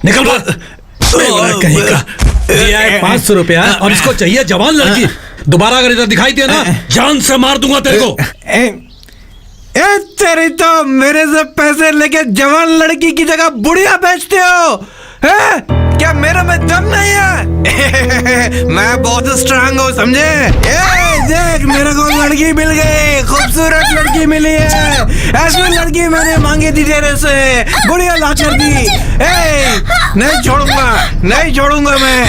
निकल कहीं का। दिया है 500 रुपया और इसको चाहिए जवान लड़की। दोबारा अगर इधर दिखाई दिया ना, जान से मार दूंगा तेरे को। तेरी तो मेरे से पैसे लेके जवान लड़की की जगह बुढ़िया बेचते हो, हैं? क्या मेरे में दम नहीं है? मैं बहुत स्ट्रांग हूँ, समझे? देख, मेरे को लड़की मिल गई, खूबसूरत लड़की मिली है। ऐसी लड़की मैंने मांगी थी तेरे से, बुढ़िया ला कर दी। नहीं छोड़ूंगा, नहीं छोड़ूंगा मैं।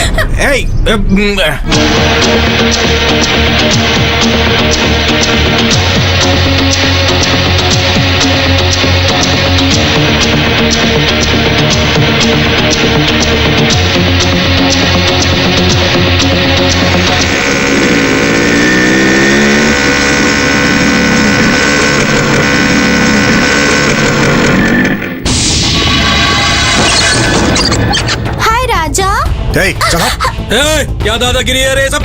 हाय राजा। चलो। क्या दादागिरी है रे सब?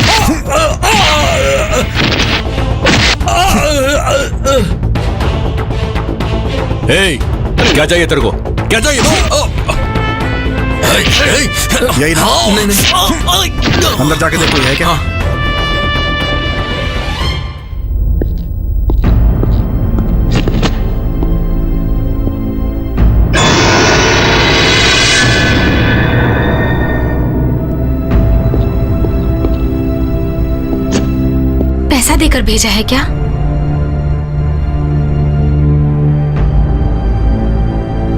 क्या चाहिए तेरे को? क्या चाहिए? यही ना? अंदर जाके देखो ये है क्या? पैसा देकर भेजा है क्या?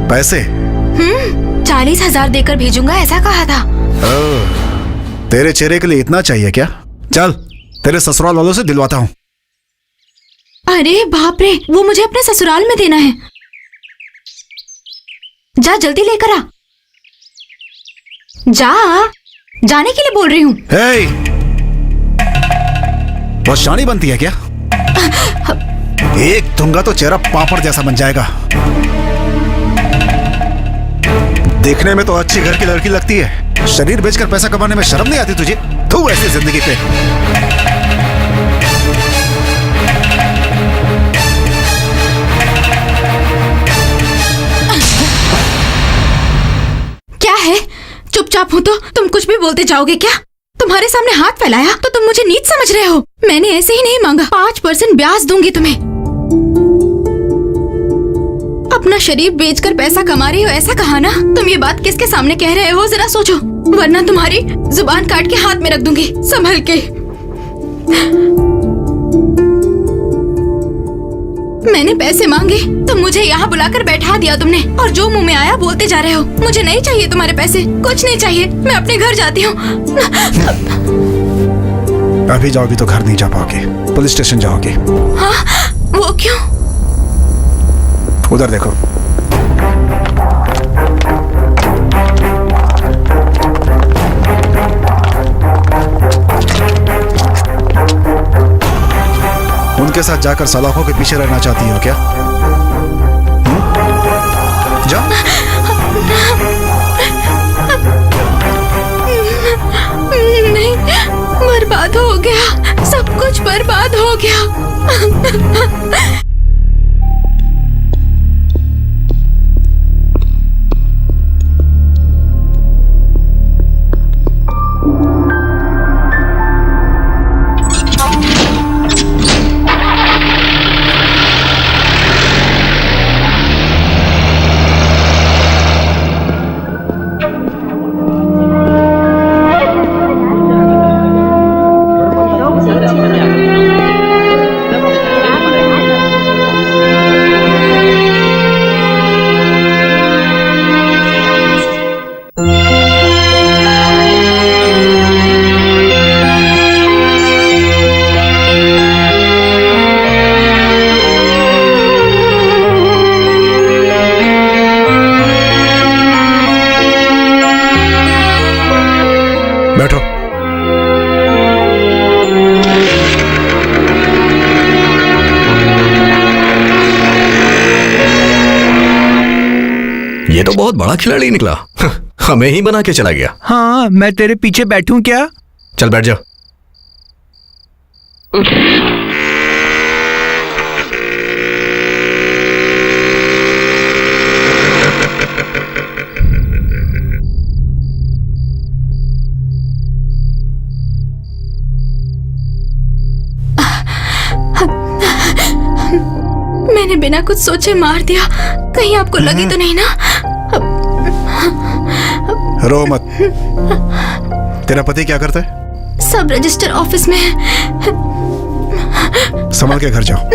पैसे? 40,000 देकर भेजूंगा ऐसा कहा था। तेरे चेहरे के लिए इतना चाहिए क्या? चल, तेरे ससुराल वालों से दिलवाता हूँ। अरे बाप रे, वो मुझे अपने ससुराल में देना है। जा जल्दी लेकर आ। जा, जाने के लिए बोल रही हूँ। बहुत शानी बनती है क्या? एक दूंगा तो चेहरा पापड़ जैसा बन जाएगा। देखने में तो अच्छी घर की लड़की लगती है, शरीर बेचकर पैसा कमाने में शर्म नहीं आती तुझे? तू ऐसी जिंदगी पे। क्या है? चुपचाप हूँ तो तुम कुछ भी बोलते जाओगे क्या? तुम्हारे सामने हाथ फैलाया तो तुम मुझे नीच समझ रहे हो? मैंने ऐसे ही नहीं मांगा। 5% ब्याज दूंगी तुम्हें। अपना शरीर बेचकर पैसा कमा रही हो ऐसा कहा ना? तुम ये बात किसके सामने कह रहे हो जरा सोचो, वरना तुम्हारी जुबान काट के हाथ में रख दूंगी, संभल के। मैंने पैसे मांगे तो मुझे यहाँ बुलाकर बैठा दिया तुमने, और जो मुंह में आया बोलते जा रहे हो। मुझे नहीं चाहिए तुम्हारे पैसे, कुछ नहीं चाहिए, मैं अपने घर जाती हूँ। अभी जाओगी तो घर नहीं जा पाओगी, पुलिस स्टेशन जाओगी। हाँ, वो क्यों? उधर देखो। उनके साथ जाकर सलाखों के पीछे रहना चाहती हो क्या? जाओ। नहीं, बर्बाद हो गया, सब कुछ बर्बाद हो गया। बैठो। ये तो बहुत बड़ा खिलाड़ी निकला। हमें ही बना के चला गया। हाँ, मैं तेरे पीछे बैठूं क्या? चल बैठ जा। मैंने बिना कुछ सोचे मार दिया, कहीं आपको लगी तो नहीं ना? रो मत। तेरा पति क्या करता है? सब रजिस्टर ऑफिस में है। संभल के घर जाओ।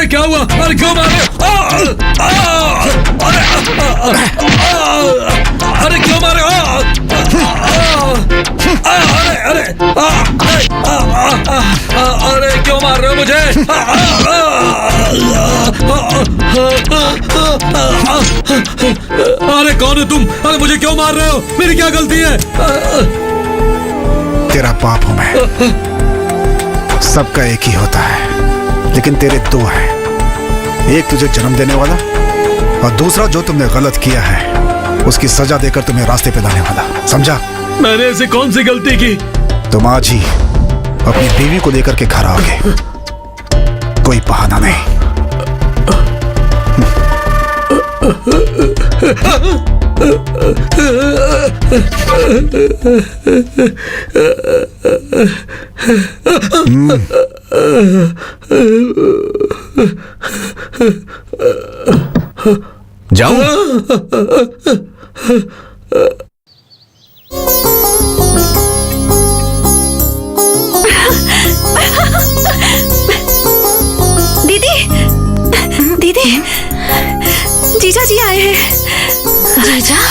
क्या हुआ? अरे क्यों मारे? अरे क्यों मारे? अरे क्यों मार रहे हो मुझे? अरे कौन हो तुम? अरे मुझे क्यों मार रहे हो? मेरी क्या गलती है? तेरा पाप हूं मैं। सबका एक ही होता है, लेकिन तेरे दो हैं। एक तुझे जन्म देने वाला और दूसरा जो तुमने गलत किया है उसकी सजा देकर तुम्हें रास्ते पे लाने वाला। समझा? मैंने ऐसी कौन सी गलती की? तुम आज ही अपनी बीवी को लेकर के घर आओगे, कोई बहाना नहीं। जाऊं? दीदी, दीदी, जीजा जी आए हैं। जीजा?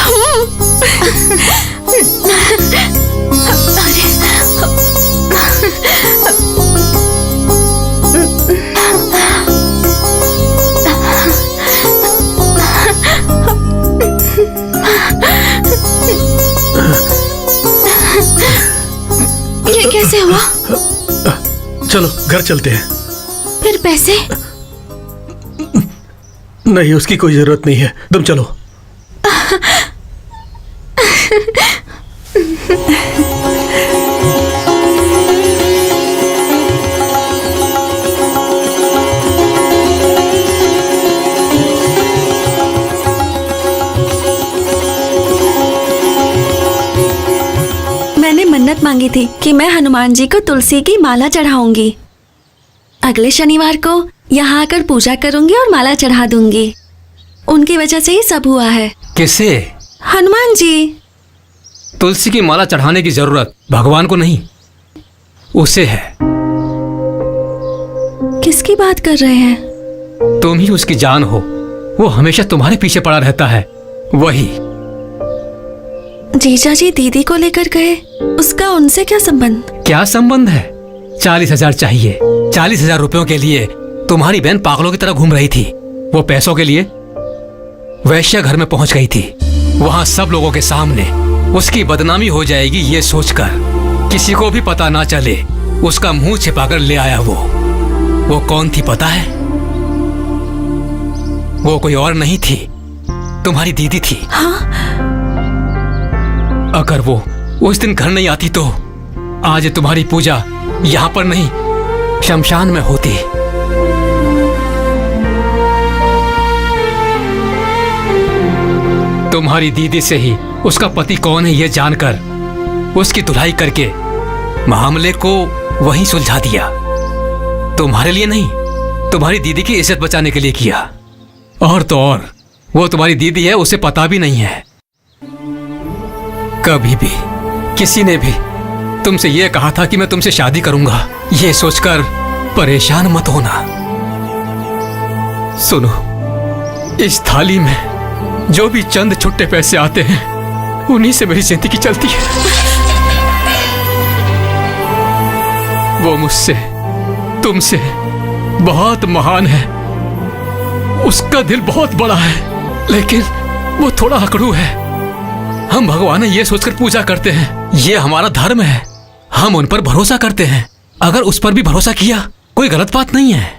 चलो घर चलते हैं। फिर पैसे? नहीं, उसकी कोई जरूरत नहीं है, तुम चलो। मैंने मन्नत मांगी थी कि मैं हनुमान जी को तुलसी की माला चढ़ाऊंगी। अगले शनिवार को यहाँ आकर पूजा करूंगी और माला चढ़ा दूंगी। उनकी वजह से ही सब हुआ है। किसे? हनुमान जी। तुलसी की माला चढ़ाने की जरूरत भगवान को नहीं, उसे है। किसकी बात कर रहे हैं? तुम ही उसकी जान हो, वो हमेशा तुम्हारे पीछे पड़ा रहता है। वही जीजा जी दीदी को लेकर गए, उसका उनसे क्या संबंध? क्या संबंध है? 40,000 चाहिए। 40,000 रुपयों के लिए तुम्हारी बहन पागलों की तरह घूम रही थी। वो पैसों के लिए वैश्या घर में पहुंच गई थी। वहां सब लोगों के सामने उसकी बदनामी हो जाएगी ये सोचकर किसी को भी पता ना चले उसका मुंह छिपाकर ले आया। वो कौन थी पता है? वो कोई और नहीं थी, तुम्हारी दीदी थी। हाँ? अगर वो उस दिन घर नहीं आती तो आज तुम्हारी पूजा यहाँ पर नहीं, शमशान में होती। तुम्हारी दीदी से ही उसका पति कौन है ये जानकर उसकी धुलाई करके मामले को वहीं सुलझा दिया। तुम्हारे लिए नहीं, तुम्हारी दीदी की इज्जत बचाने के लिए किया। और तो और वो तुम्हारी दीदी है, उसे पता भी नहीं है। कभी भी किसी ने भी तुमसे यह कहा था कि मैं तुमसे शादी करूंगा, ये सोचकर परेशान मत होना। सुनो, इस थाली में जो भी चंद छुट्टे पैसे आते हैं उन्हीं से मेरी जिंदगी चलती है। वो मुझसे, तुमसे बहुत महान है। उसका दिल बहुत बड़ा है, लेकिन वो थोड़ा अकड़ू है। हम भगवान ये सोचकर पूजा करते हैं, ये हमारा धर्म है। हम उन पर भरोसा करते हैं। अगर उस पर भी भरोसा किया कोई गलत बात नहीं है।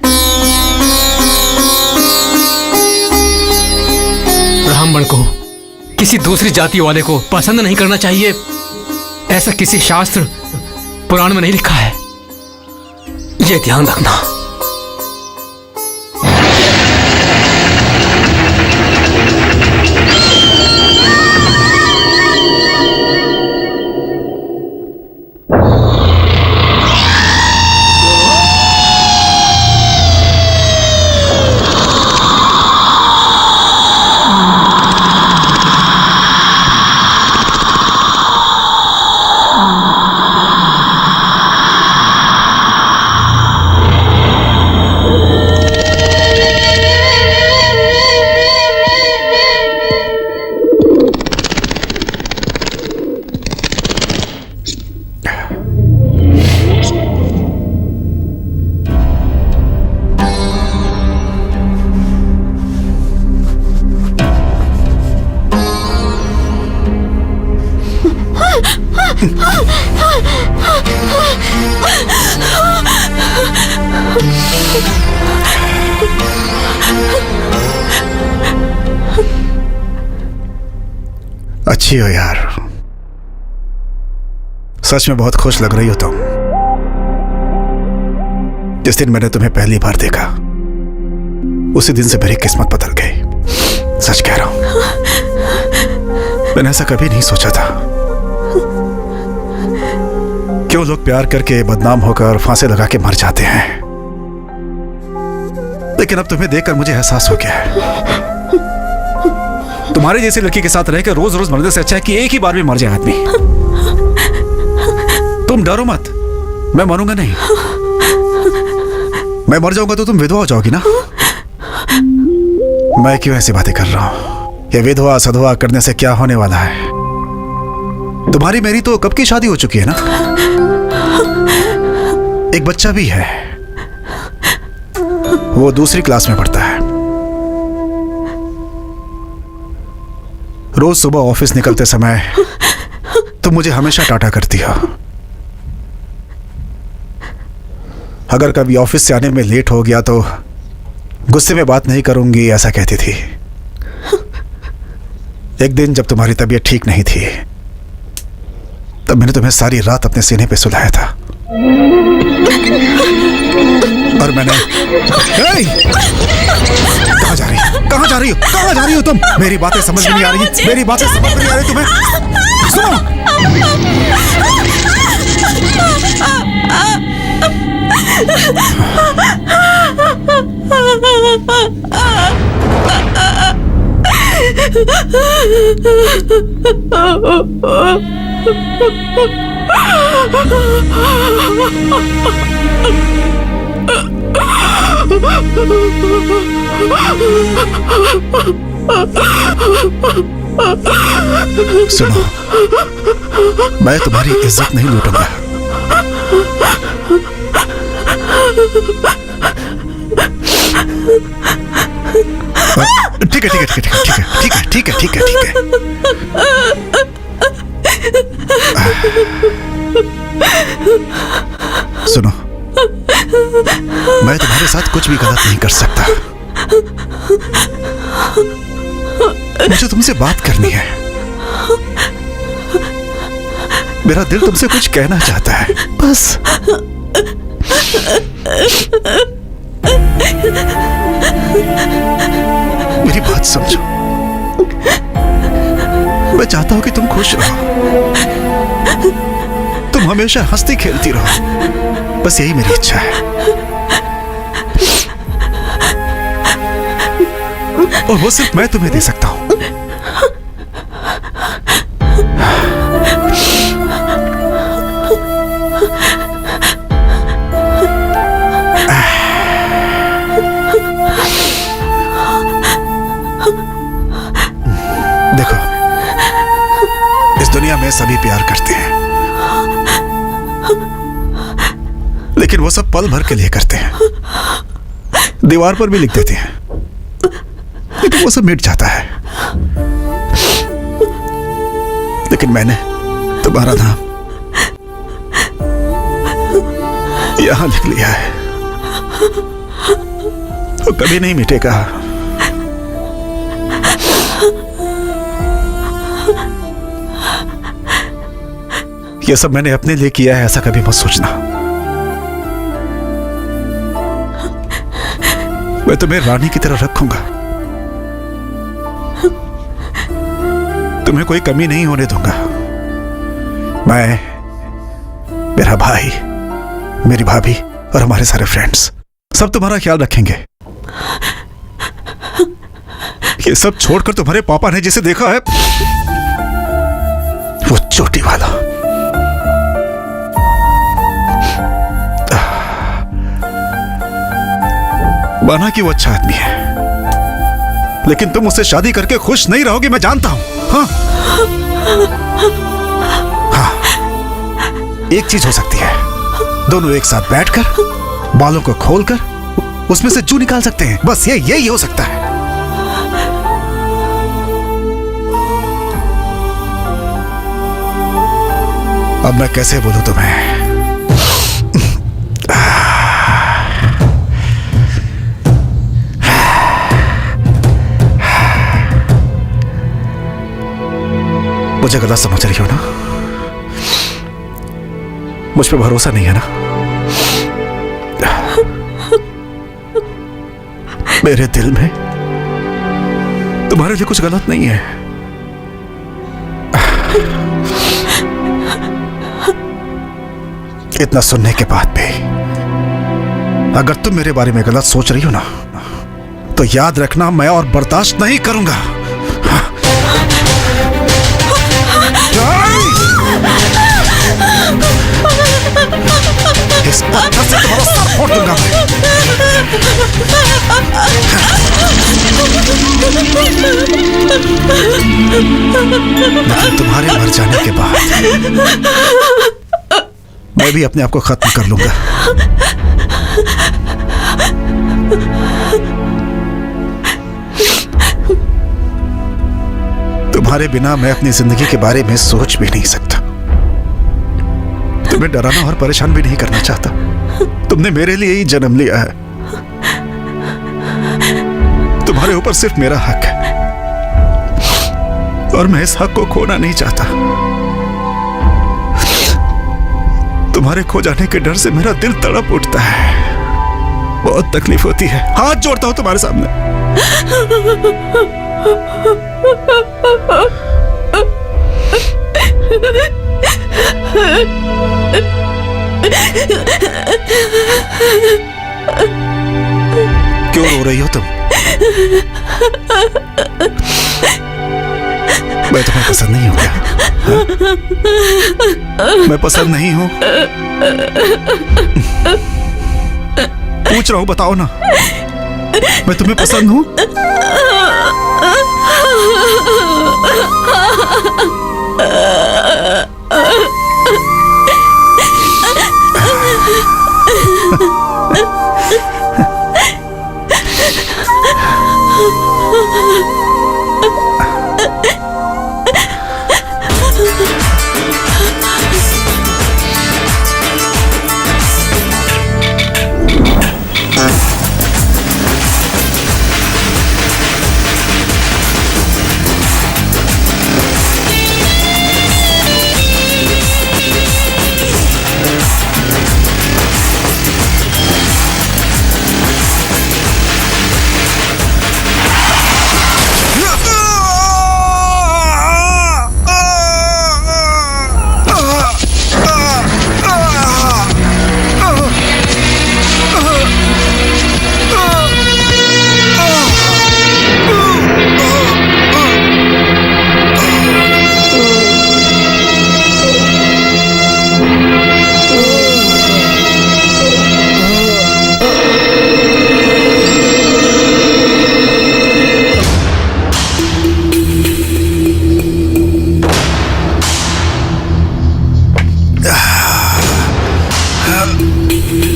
ब्राह्मण को किसी दूसरी जाति वाले को पसंद नहीं करना चाहिए, ऐसा किसी शास्त्र पुराण में नहीं लिखा है। ये ध्यान रखना। अच्छी हो यार, सच में बहुत खुश लग रही हो तुम। जिस दिन मैंने तुम्हें पहली बार देखा उसी दिन से मेरी किस्मत बदल गई। सच कह रहा हूं, मैंने ऐसा कभी नहीं सोचा था। क्यों लोग प्यार करके बदनाम होकर फांसी लगा के मर जाते हैं, लेकिन अब तुम्हें देखकर मुझे एहसास हो गया है तुम्हारे जैसी लड़की के साथ रहकर रोज रोज मरने से अच्छा है कि एक ही बार में मर जाए आदमी। तुम डरो मत, मैं मरूंगा नहीं। मैं मर जाऊंगा तो तुम विधवा हो जाओगी ना। मैं क्यों ऐसी बातें कर रहा हूं? ये विधवा सधवा करने से क्या होने वाला है? तुम्हारी मेरी तो कब की शादी हो चुकी है ना, एक बच्चा भी है, वो दूसरी क्लास में पढ़ता है। रोज सुबह ऑफिस निकलते समय तुम मुझे हमेशा टाटा करती हो। अगर कभी ऑफिस से आने में लेट हो गया तो गुस्से में बात नहीं करूंगी, ऐसा कहती थी। एक दिन जब तुम्हारी तबीयत ठीक नहीं थी तब मैंने तुम्हें सारी रात अपने सीने पे सुलाया था और मैंने कहाँ जा रही हो? कहाँ जा रही हो? कहाँ जा रही हो तुम? मेरी बातें समझ में नहीं आ रही। मेरी बातें समझ में नहीं आ रही तुम्हें? सुनो, सुनो, मैं तुम्हारी इज्जत नहीं लूटूंगा। ठीक है ठीक है ठीक है ठीक है ठीक है ठीक है ठीक है ठीक है। सुनो, मैं तुम्हारे साथ कुछ भी गलत नहीं कर सकता। मुझे तुमसे बात करनी है। मेरा दिल तुमसे कुछ कहना चाहता है, बस। मेरी बात समझो। मैं चाहता हूं कि तुम खुश रहो, तुम हमेशा हंसती खेलती रहो, बस यही मेरी इच्छा है। और वो सिर्फ मैं तुम्हें दे सकता हूं। देखो, इस दुनिया में सभी प्यार करते हैं, लेकिन वो सब पल भर के लिए करते हैं। दीवार पर भी लिख देते हैं, लेकिन वो सब मिट जाता है। लेकिन मैंने तुम्हारा नाम यहां लिख लिया है, वो कभी नहीं मिटेगा। ये सब मैंने अपने लिए किया है, ऐसा कभी मत सोचना। मैं तुम्हें रानी की तरह रखूंगा, तुम्हें कोई कमी नहीं होने दूंगा। मैं, मेरा भाई, मेरी भाभी और हमारे सारे फ्रेंड्स सब तुम्हारा ख्याल रखेंगे। ये सब छोड़कर तुम्हारे पापा ने जिसे देखा है, वो चोटी वाला, माना कि वो अच्छा आदमी है, लेकिन तुम उससे शादी करके खुश नहीं रहोगे, मैं जानता हूं। हाँ? हाँ, एक चीज हो सकती है, दोनों एक साथ बैठकर बालों को खोलकर उसमें से जू निकाल सकते हैं, बस यही हो सकता है। अब मैं कैसे बोलूं तुम्हें? मुझे गलत समझ रही हो ना? मुझ पे भरोसा नहीं है ना? मेरे दिल में तुम्हारे लिए कुछ गलत नहीं है। इतना सुनने के बाद भी अगर तुम मेरे बारे में गलत सोच रही हो ना, तो याद रखना, मैं और बर्दाश्त नहीं करूंगा। इस पत्थर से तुम्हारा सर फोड़ दूंगा लेकिन तुम्हारे मर जाने के बाद मैं भी अपने आप को खत्म कर लूंगा। तुम्हारे बिना मैं अपनी जिंदगी के बारे में सोच भी नहीं सकता। तुम्हें डराना और परेशान भी नहीं करना चाहता। तुमने मेरे लिए ही जन्म लिया है। तुम्हारे ऊपर सिर्फ मेरा हक है और मैं इस हक को खोना नहीं चाहता। तुम्हारे खो जाने के डर से मेरा दिल तड़प उठता है, बहुत तकलीफ होती है। हाथ जोड़ता हूं तुम्हारे सामने। क्यों रो रही हो तुम? मैं तुम्हें पसंद नहीं हूं क्या? मैं पसंद नहीं हूं? पूछ रहा हूं, बताओ ना, मैं तुम्हें पसंद हूं?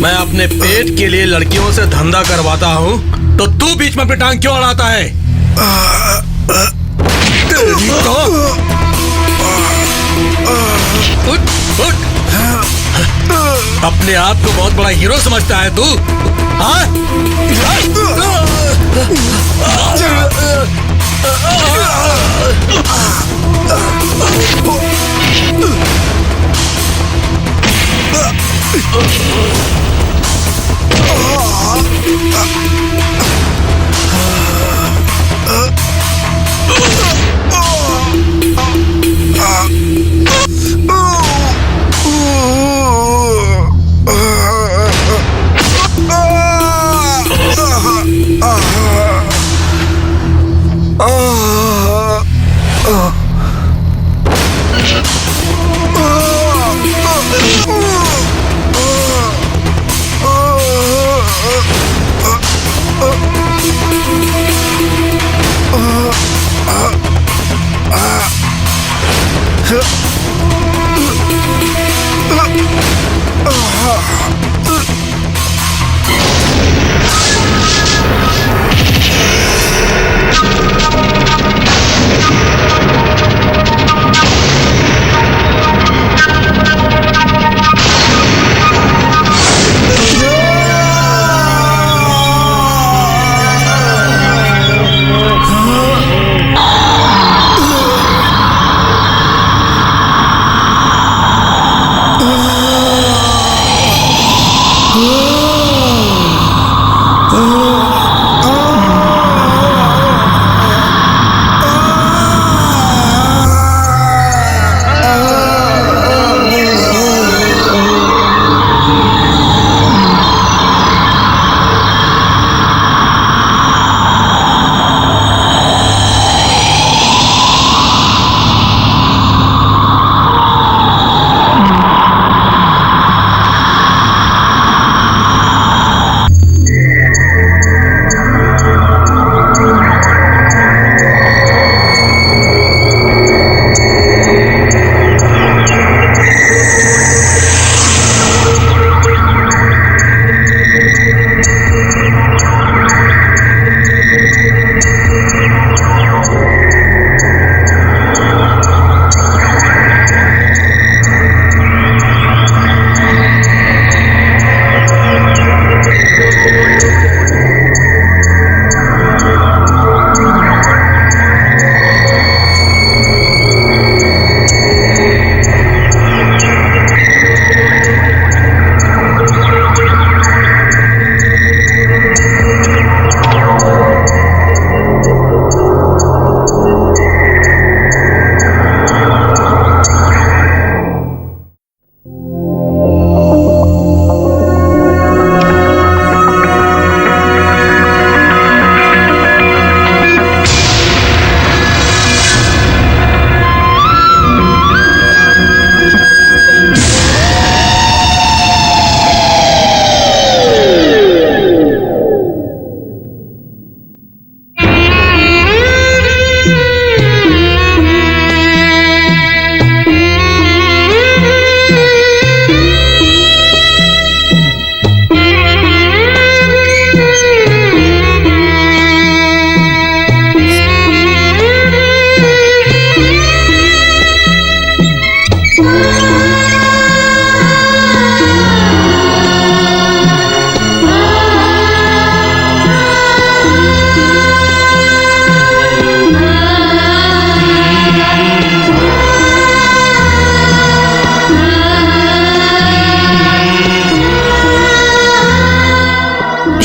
मैं अपने पेट के लिए लड़कियों से धंधा करवाता हूँ, तो तू बीच में अपनी टांग क्यों अड़ाता है? उठ, उठ। अपने आप को बहुत बड़ा हीरो समझता है तू? हाँ?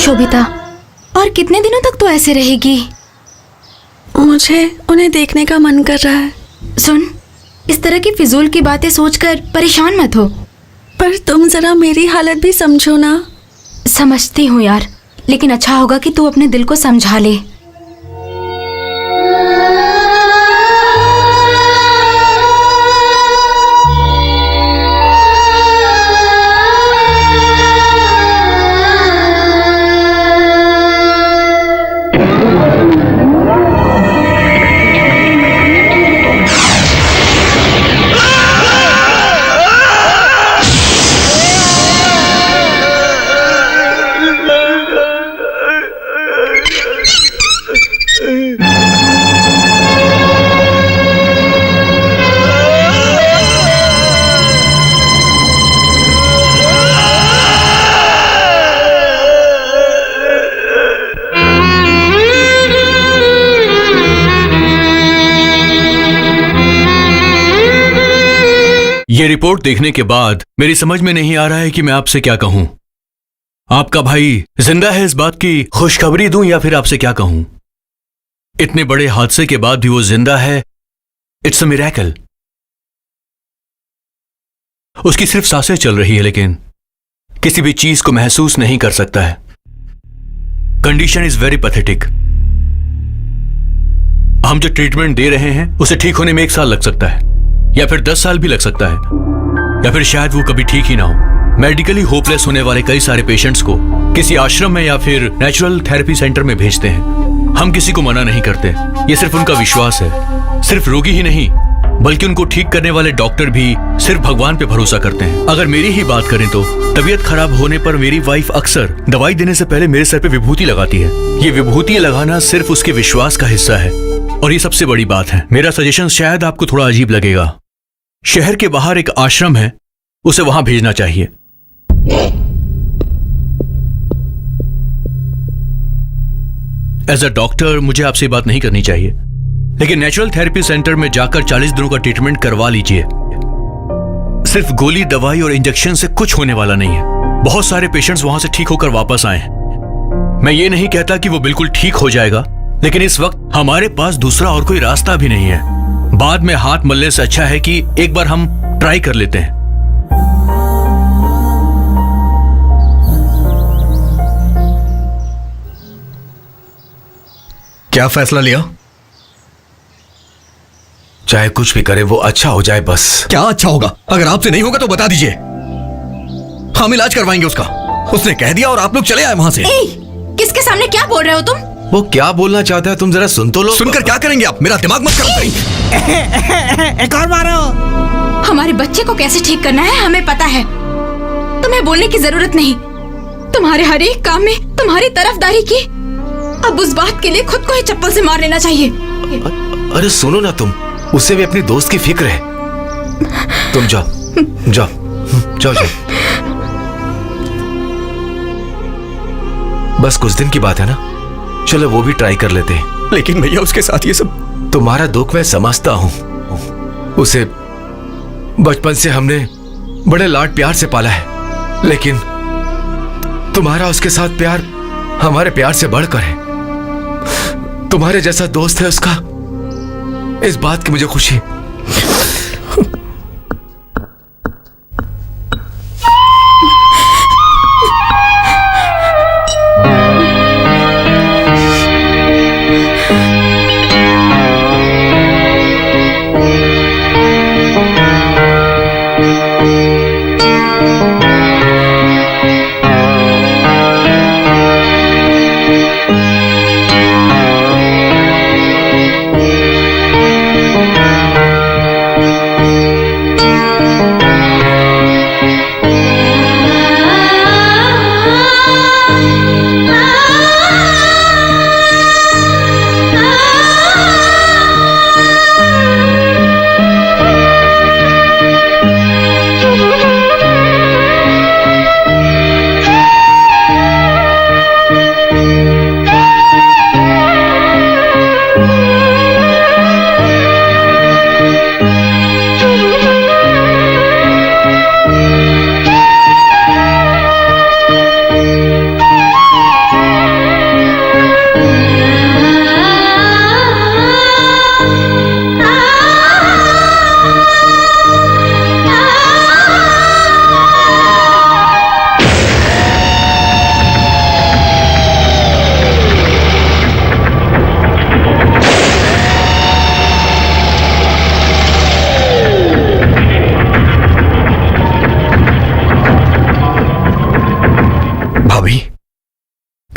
शोभिता, और कितने दिनों तक तो ऐसे रहेगी? मुझे उन्हें देखने का मन कर रहा है। सुन, इस तरह की फिजूल की बातें सोचकर परेशान मत हो। पर तुम जरा मेरी हालत भी समझो ना। समझती हूँ यार, लेकिन अच्छा होगा कि तू अपने दिल को समझा ले। ये रिपोर्ट देखने के बाद मेरी समझ में नहीं आ रहा है कि मैं आपसे क्या कहूं। आपका भाई जिंदा है, इस बात की खुशखबरी दूं या फिर आपसे क्या कहूं? इतने बड़े हादसे के बाद भी वो जिंदा है, इट्स अ मिरेकल। उसकी सिर्फ सांसें चल रही है, लेकिन किसी भी चीज को महसूस नहीं कर सकता है। Condition is very pathetic. हम जो ट्रीटमेंट दे रहे हैं उसे ठीक होने में 1 साल लग सकता है, या फिर 10 साल भी लग सकता है, या फिर शायद वो कभी ठीक ही ना हो। मेडिकली होपलेस होने वाले कई सारे पेशेंट्स को किसी आश्रम में या फिर नेचुरल थेरेपी सेंटर में भेजते हैं। हम किसी को मना नहीं करते, ये सिर्फ उनका विश्वास है। सिर्फ रोगी ही नहीं, बल्कि उनको ठीक करने वाले डॉक्टर भी सिर्फ भगवान पे भरोसा करते हैं। अगर मेरी ही बात करें तो तबीयत खराब होने पर मेरी वाइफ अक्सर दवाई देने से पहले मेरे सर पे विभूति लगाती है। ये विभूति लगाना सिर्फ उसके विश्वास का हिस्सा है, और ये सबसे बड़ी बात है। मेरा सजेशन शायद आपको थोड़ा अजीब लगेगा। शहर के बाहर एक आश्रम है, उसे वहां भेजना चाहिए। एज अ डॉक्टर मुझे आपसे बात नहीं करनी चाहिए, लेकिन नेचुरल थेरेपी सेंटर में जाकर 40 दिनों का ट्रीटमेंट करवा लीजिए। सिर्फ गोली, दवाई और इंजेक्शन से कुछ होने वाला नहीं है। बहुत सारे पेशेंट्स वहां से ठीक होकर वापस आए हैं। मैं ये नहीं कहता कि वो बिल्कुल ठीक हो जाएगा, लेकिन इस वक्त हमारे पास दूसरा और कोई रास्ता भी नहीं है। बाद में हाथ मलने से अच्छा है कि एक बार हम ट्राई कर लेते हैं। क्या फैसला लिया? चाहे कुछ भी करे वो अच्छा हो जाए बस। क्या अच्छा होगा? अगर आपसे नहीं होगा तो बता दीजिए, हम इलाज करवाएंगे उसका। उसने कह दिया और आप लोग चले आए वहां से। किसके सामने क्या बोल रहे हो तुम? वो क्या बोलना चाहता है तुम जरा सुन तो लो। सुनकर क्या करेंगे आप? मेरा दिमाग मत खराब करें। एक और मारो। हमारे बच्चे को कैसे ठीक करना है हमें पता है, तुम्हें बोलने की जरूरत नहीं। तुम्हारे हर एक काम में तुम्हारी तरफदारी की। अब उस बात के लिए खुद को ही चप्पल से मार लेना चाहिए। अरे सुनो ना, तुम उसे भी अपनी दोस्त की फिक्र है। तुम जाओ जाओ जाओ जाओ। बस कुछ दिन की बात है ना, चलो वो भी ट्राई कर लेते हैं। लेकिन भैया उसके साथ ये सब। तुम्हारा दुख मैं समझता हूं। उसे बचपन से हमने बड़े लाड प्यार से पाला है, लेकिन तुम्हारा उसके साथ प्यार हमारे प्यार से बढ़कर है। तुम्हारे जैसा दोस्त है उसका, इस बात की मुझे खुशी।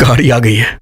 गाड़ी आ गई है।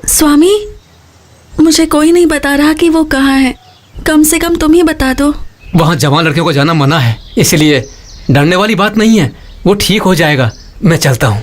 स्वामी, मुझे कोई नहीं बता रहा कि वो कहाँ है। कम से कम तुम ही बता दो। वहाँ जवान लड़कियों को जाना मना है, इसलिए डरने वाली बात नहीं है, वो ठीक हो जाएगा। मैं चलता हूँ।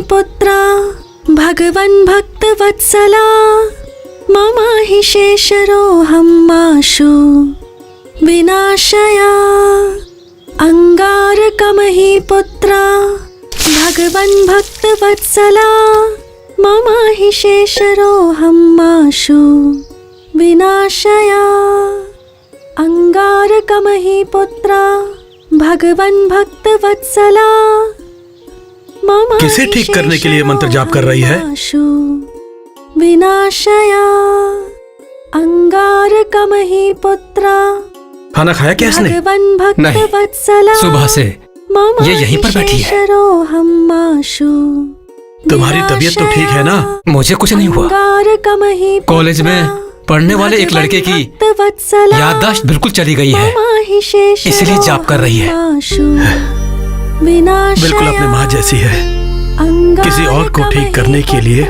पुत्रा भगवन् भक्तवत्सला मम हि शेषरोऽहं माशु विनाशया। अंगारकमहि पुत्रा भगवन् भक्तवत्सला मम हि शेषरोऽहं माशु विनाशया। अंगारकमहि पुत्रा भगवन् भक्तवत्सला। किसे ठीक करने के लिए मंत्र जाप कर रही है? विनाशया अंगारकमहि पुत्रा। खाना खाया क्या इसने? नहीं, सुबह से ये यहीं पर बैठी है। तुम्हारी तबीयत तो ठीक है ना? मुझे कुछ नहीं हुआ। कॉलेज में पढ़ने वाले एक लड़के की याददाश्त बिल्कुल चली गई है, इसलिए जाप कर रही है। बिल्कुल अपनी माँ जैसी है। किसी और को ठीक करने के लिए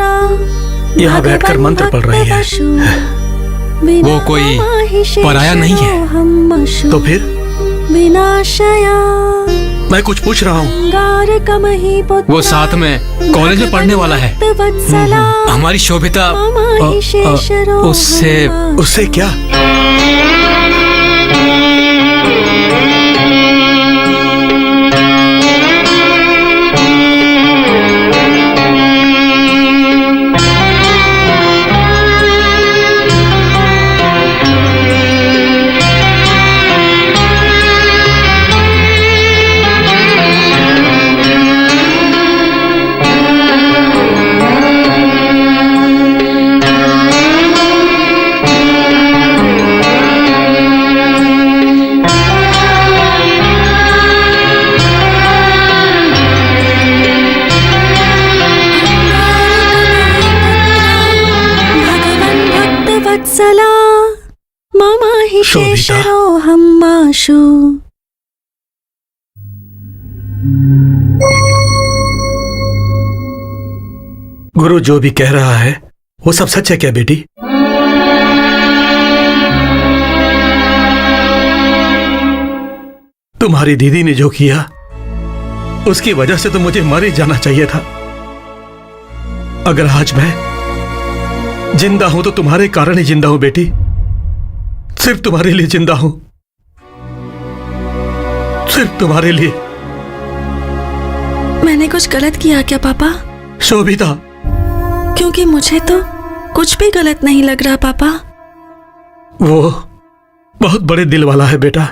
यहाँ बैठकर मंत्र पढ़ रही है। वो कोई पराया नहीं है। तो फिर विनाशया। मैं कुछ पूछ रहा हूँ। वो साथ में कॉलेज में पढ़ने वाला है। हमारी शोभिता उससे क्या? शेषरोऽहं माशु। गुरु जो भी कह रहा है वो सब सच है क्या बेटी? तुम्हारी दीदी ने जो किया उसकी वजह से तो मुझे मर ही जाना चाहिए था। अगर आज मैं जिंदा हूं तो तुम्हारे कारण ही जिंदा हूं बेटी। सिर्फ तुम्हारे लिए जिंदा हूं, सिर्फ तुम्हारे लिए। मैंने कुछ गलत किया क्या पापा? शोभिता, क्योंकि मुझे तो कुछ भी गलत नहीं लग रहा पापा। वो बहुत बड़े दिल वाला है बेटा।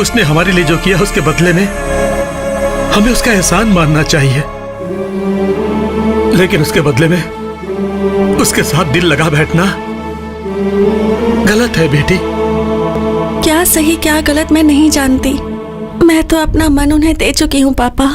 उसने हमारे लिए जो किया उसके बदले में हमें उसका एहसान मानना चाहिए, लेकिन उसके बदले में उसके साथ दिल लगा बैठना गलत है बेटी। क्या सही क्या गलत मैं नहीं जानती, मैं तो अपना मन उन्हें दे चुकी हूँ पापा।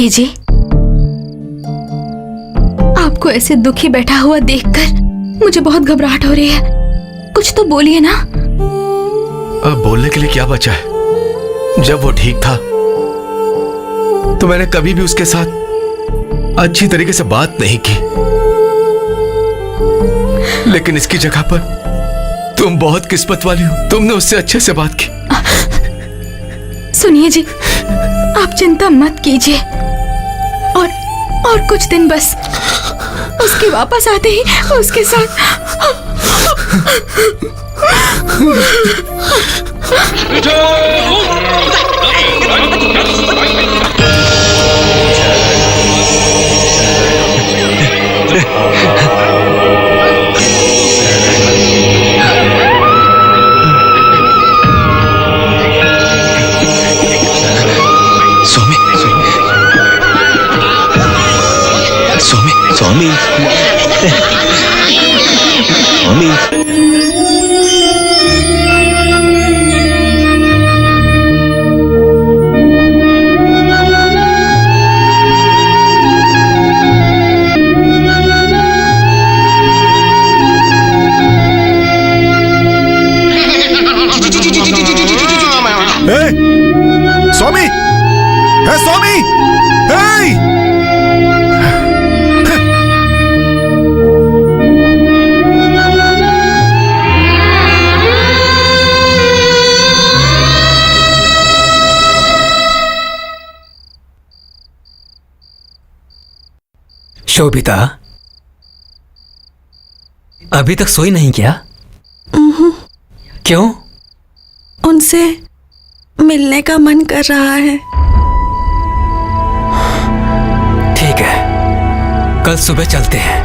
जी, आपको ऐसे दुखी बैठा हुआ देखकर मुझे बहुत घबराहट हो रही है। कुछ तो बोलिए ना। अब बोलने के लिए क्या बचा है? जब वो ठीक था तो मैंने कभी भी उसके साथ अच्छी तरीके से बात नहीं की, लेकिन इसकी जगह पर तुम बहुत किस्मत वाली हो, तुमने उससे अच्छे से बात की। सुनिए जी, आप चिंता मत कीजिए, और कुछ दिन बस, उसके वापस आते ही उसके साथ स्वामी स्वामी स्वामी, स्वामी, शोभिता, अभी तक सोई नहीं क्या? क्यों? उनसे मिलने का मन कर रहा है। ठीक है, कल सुबह चलते हैं।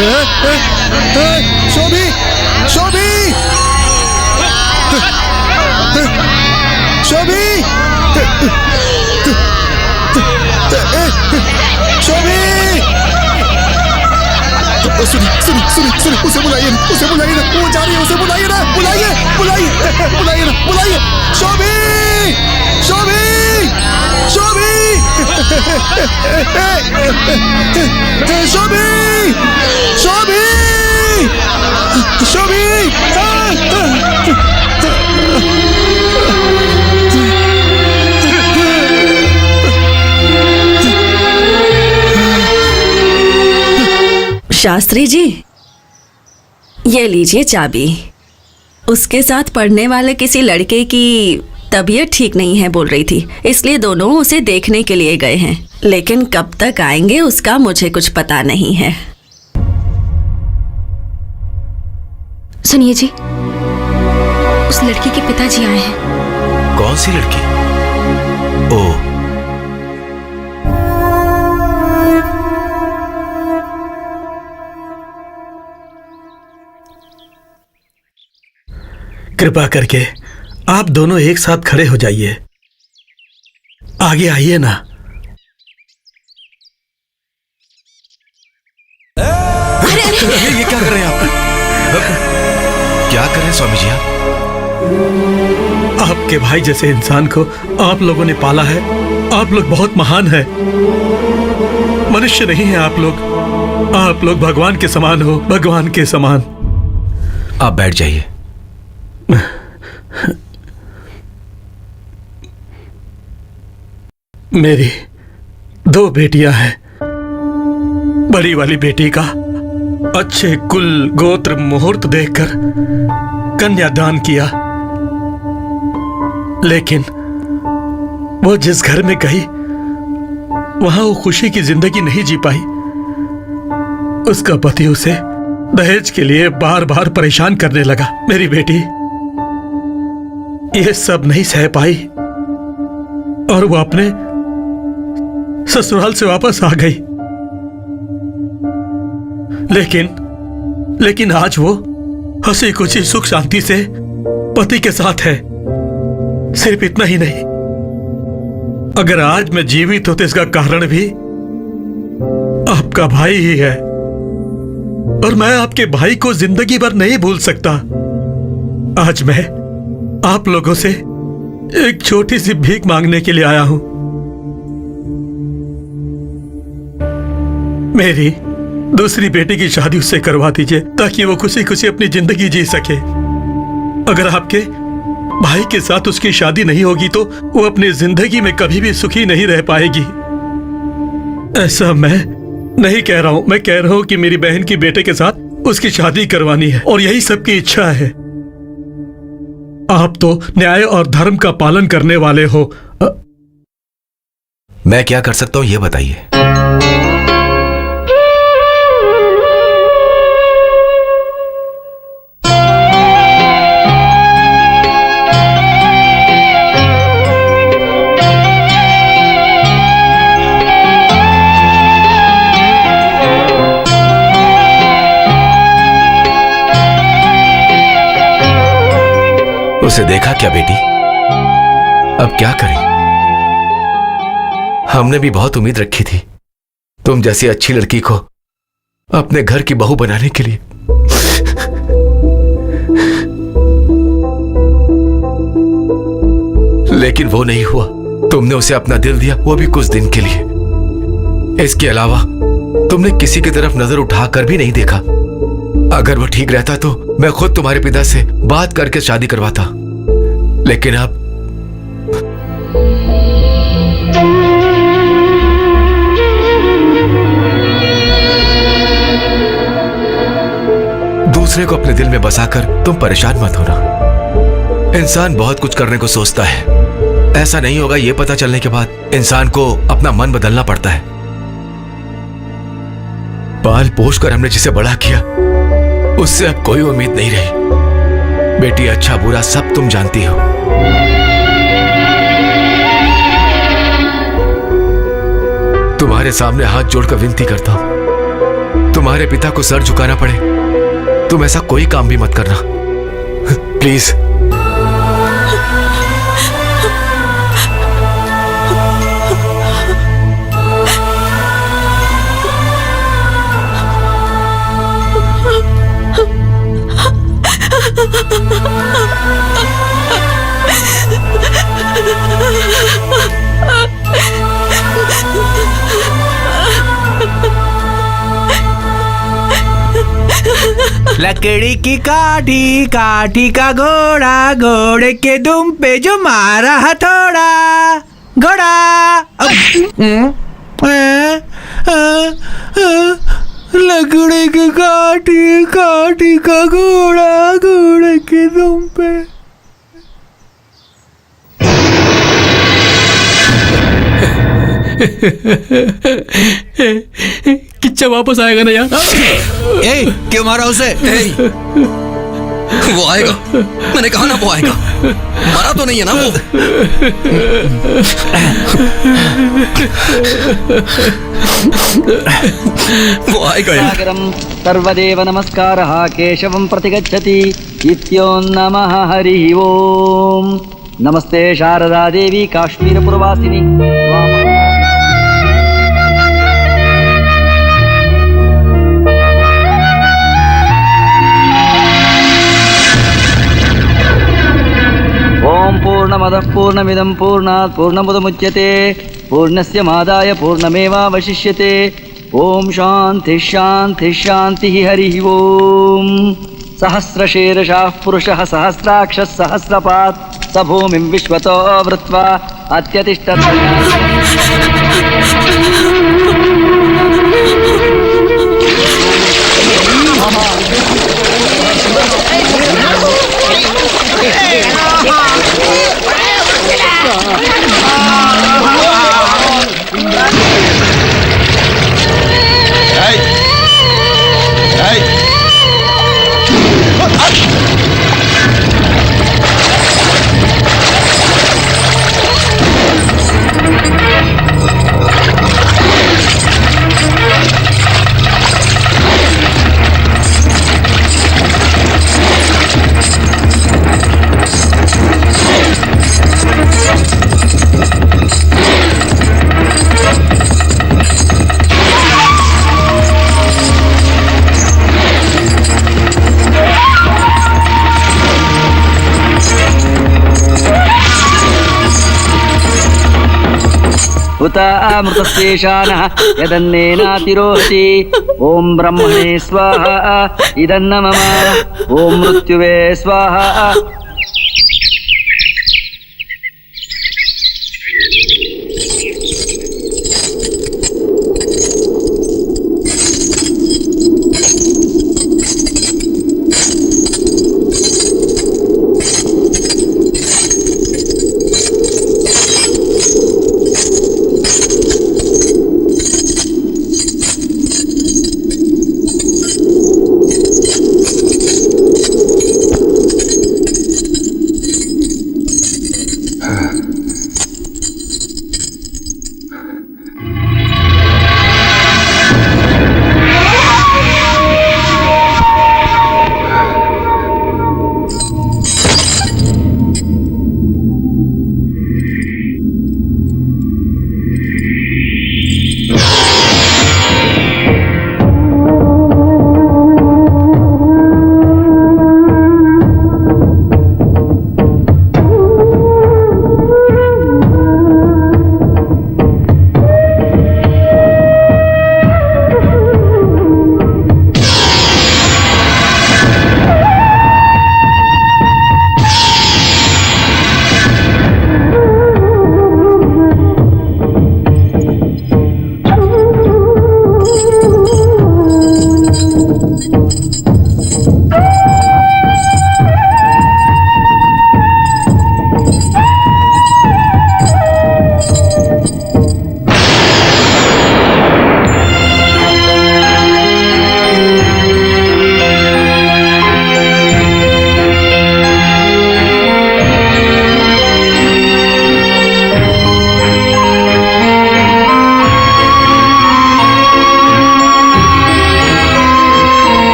शोभी शोभी शोभी शोभी सुनिए उसे बुलाइए ना, वो जा रही है, उसे बुलाइए ना, बुलाइए शोभी शोभी शोभी शोभी शोभी शोभी शास्त्री जी, ये लीजिए चाबी। उसके साथ पढ़ने वाले किसी लड़के की तबीयत ठीक नहीं है बोल रही थी, इसलिए दोनों उसे देखने के लिए गए हैं, लेकिन कब तक आएंगे उसका मुझे कुछ पता नहीं है। सुनिए जी, उस लड़की के पिताजी आए हैं। कौन सी लड़की? ओह, कृपा करके आप दोनों एक साथ खड़े हो जाइए। आगे आइए ना। ये क्या कर रहे हैं आप? क्या कर रहे हैं स्वामी जी आप? आपके भाई जैसे इंसान को आप लोगों ने पाला है। आप लोग बहुत महान हैं। मनुष्य नहीं है आप लोग भगवान के समान हो, भगवान के समान। आप बैठ जाइए। मेरी 2 बेटियां हैं। बड़ी वाली बेटी का अच्छे कुल गोत्र मुहूर्त देखकर कन्यादान किया, लेकिन वो जिस घर में गई वहां वो खुशी की जिंदगी नहीं जी पाई। उसका पति उसे दहेज के लिए बार बार परेशान करने लगा। मेरी बेटी ये सब नहीं सह पाई और वो अपने ससुराल से वापस आ गई। लेकिन आज वो हंसी खुशी सुख शांति से पति के साथ है। सिर्फ इतना ही नहीं, अगर आज मैं जीवित हूं तो इसका कारण भी आपका भाई ही है, और मैं आपके भाई को जिंदगी भर नहीं भूल सकता। आज मैं आप लोगों से एक छोटी सी भीख मांगने के लिए आया हूं। मेरी दूसरी बेटी की शादी उससे करवा दीजिए ताकि वो खुशी खुशी अपनी जिंदगी जी सके। अगर आपके भाई के साथ उसकी शादी नहीं होगी तो वो अपनी जिंदगी में कभी भी सुखी नहीं रह पाएगी। ऐसा मैं नहीं कह रहा हूं, मैं कह रहा हूं कि मेरी बहन की बेटे के साथ उसकी शादी करवानी है और यही सबकी इच्छा है। आप तो न्याय और धर्म का पालन करने वाले हो। मैं क्या कर सकता हूं ये बताइए। उसे देखा क्या बेटी? अब क्या करें? हमने भी बहुत उम्मीद रखी थी तुम जैसी अच्छी लड़की को अपने घर की बहू बनाने के लिए। लेकिन वो नहीं हुआ। तुमने उसे अपना दिल दिया, वो भी कुछ दिन के लिए। इसके अलावा तुमने किसी की तरफ नजर उठाकर भी नहीं देखा। अगर वो ठीक रहता तो मैं खुद तुम्हारे पिता से बात करके शादी करवाता, लेकिन अब दूसरे को अपने दिल में बसाकर तुम परेशान मत होना। इंसान बहुत कुछ करने को सोचता है, ऐसा नहीं होगा ये पता चलने के बाद इंसान को अपना मन बदलना पड़ता है। पाल पोष कर हमने जिसे बड़ा किया उससे अब कोई उम्मीद नहीं रही। बेटी, अच्छा बुरा सब तुम जानती हो। तुम्हारे सामने हाथ जोड़कर विनती करता हूं, तुम तुम्हारे पिता को सर झुकाना पड़े, तुम ऐसा कोई काम भी मत करना प्लीज। लकड़ी की काठी, काठी का घोड़ा, घोड़े के दुम पे जो मारा हथौड़ा, घोड़ा। लकड़ी की काठी, काठी का घोड़ा, घोड़े के दुम पे। किच्चा वापस आएगा ना यार? क्यों मारा उसे? वो आएगा, मैंने कहा ना वो आएगा। मरा तो नहीं है ना वो? वो आएगा यार। सर्वदेव नमस्कारः केशवं प्रतिगच्छति इत्यो नमः हरिः ओम। नमस्ते शारदा देवी काश्मीरपुरवासिनी। ओम पूर्णमदः पूर्णमिदं पूर्णात् पूर्णमुदमुच्यते पूर्णस्य मादाय पूर्णमेवावशिष्यते। ओम शांति शांति शांति हरिः ओम। सहस्रशीर्षः पुरुषः सहस्राक्षः सहस्रपात् स भूमिं विश्वतो वृत्वा अत्यतिष्ठत्। उता अमृतस्येषानः यदन्नेनातिरोहति। ओम ब्रह्मणे स्वाहा इदन्न मम। ओम मृत्युवे स्वाहा।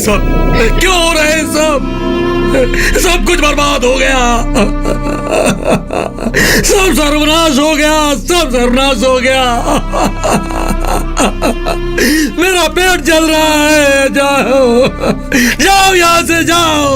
सब? क्यों हो रहा है सब? सब कुछ बर्बाद हो गया, सब सर्वनाश हो गया, सब सर्वनाश हो गया। मेरा पेट जल रहा है, जाओ जाओ यहां से जाओ।